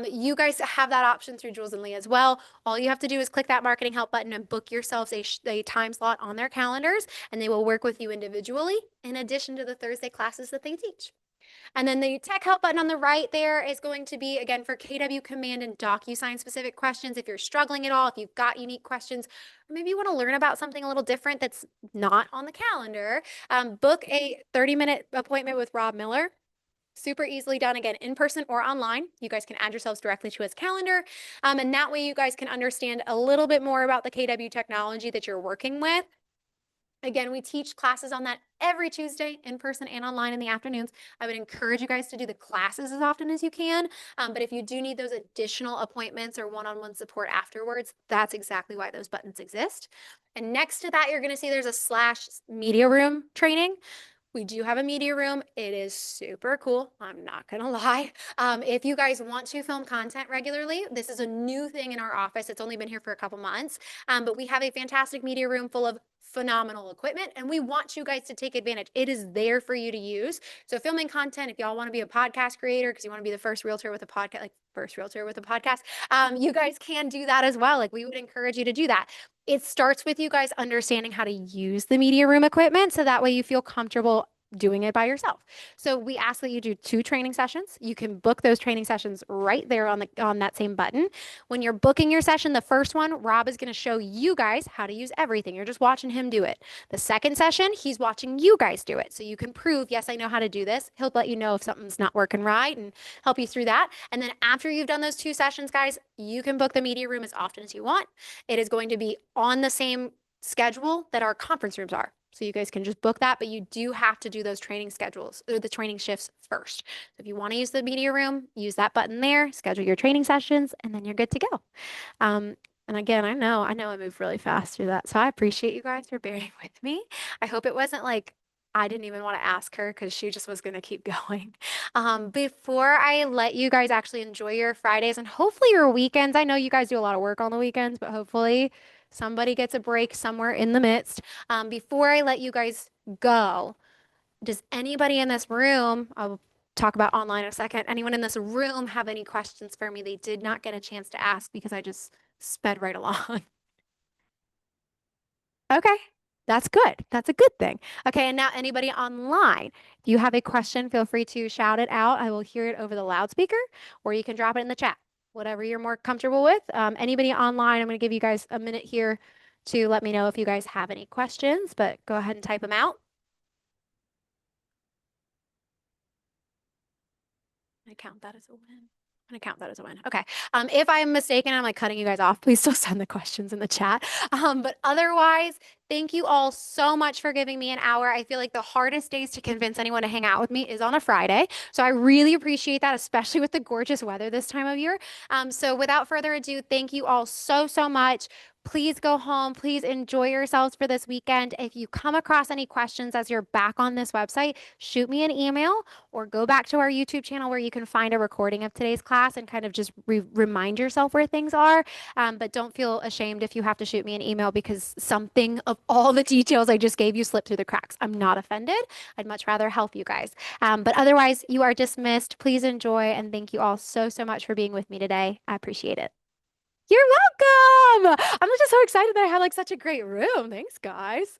You guys have that option through Jules and Lee as well. All you have to do is click that marketing help button and book yourselves a time slot on their calendars, and they will work with you individually in addition to the Thursday classes that they teach. And then the tech help button on the right there is going to be, again, for KW Command and DocuSign specific questions. If you're struggling at all, if you've got unique questions, or maybe you want to learn about something a little different that's not on the calendar, book a 30-minute appointment with Rob Miller. Super easily done, again, in person or online. You guys can add yourselves directly to his calendar. And that way you guys can understand a little bit more about the KW technology that you're working with. Again, we teach classes on that every Tuesday, in person and online in the afternoons. I would encourage you guys to do the classes as often as you can. But if you do need those additional appointments or one-on-one support afterwards, that's exactly why those buttons exist. And next to that, you're going to see there's a / media room training. We do have a media room. It is super cool. I'm not going to lie. If you guys want to film content regularly, this is a new thing in our office. It's only been here for a couple months, but we have a fantastic media room full of phenomenal equipment, and we want you guys to take advantage. It is there for you to use. So filming content, if y'all want to be a podcast creator, because you want to be the first realtor with a podcast, you guys can do that as well. Like, we would encourage you to do that. It starts with you guys understanding how to use the media room equipment, so that way you feel comfortable doing it by yourself. So we ask that you do 2 training sessions. You can book those training sessions right there on that same button. When you're booking your session, the first one, Rob is going to show you guys how to use everything. You're just watching him do it. The second session, he's watching you guys do it. So you can prove, yes, I know how to do this. He'll let you know if something's not working right and help you through that. And then after you've done those 2 sessions, guys, you can book the media room as often as you want. It is going to be on the same schedule that our conference rooms are. So you guys can just book that, but you do have to do those training schedules or the training shifts first. So if you want to use the media room, use that button there, schedule your training sessions, and then you're good to go. And again, I know I moved really fast through that. So I appreciate you guys for bearing with me. I hope it wasn't like I didn't even want to ask her because she just was going to keep going. Before I let you guys actually enjoy your Fridays and hopefully your weekends, I know you guys do a lot of work on the weekends, but hopefully somebody gets a break somewhere in the midst. Before I let you guys go, does anybody in this room, I'll talk about online in a second, anyone in this room have any questions for me they did not get a chance to ask because I just sped right along? Okay, that's good. That's a good thing. Okay, and now anybody online, if you have a question, feel free to shout it out. I will hear it over the loudspeaker, or you can drop it in the chat, whatever you're more comfortable with. Anybody online, I'm going to give you guys a minute here to let me know if you guys have any questions, but go ahead and type them out. I count that as a win. I'm gonna count that as a win. Okay. If I'm mistaken, I'm like cutting you guys off, please still send the questions in the chat. But otherwise, thank you all so much for giving me an hour. I feel like the hardest days to convince anyone to hang out with me is on a Friday. So I really appreciate that, especially with the gorgeous weather this time of year. So without further ado, thank you all so, so much. Please go home. Please enjoy yourselves for this weekend. If you come across any questions as you're back on this website, shoot me an email or go back to our YouTube channel where you can find a recording of today's class and kind of just remind yourself where things are. But don't feel ashamed if you have to shoot me an email because something of all the details I just gave you slipped through the cracks. I'm not offended. I'd much rather help you guys. But otherwise, you are dismissed. Please enjoy, and thank you all so, so much for being with me today. I appreciate it. You're welcome. I'm just so excited that I had like such a great room. Thanks, guys.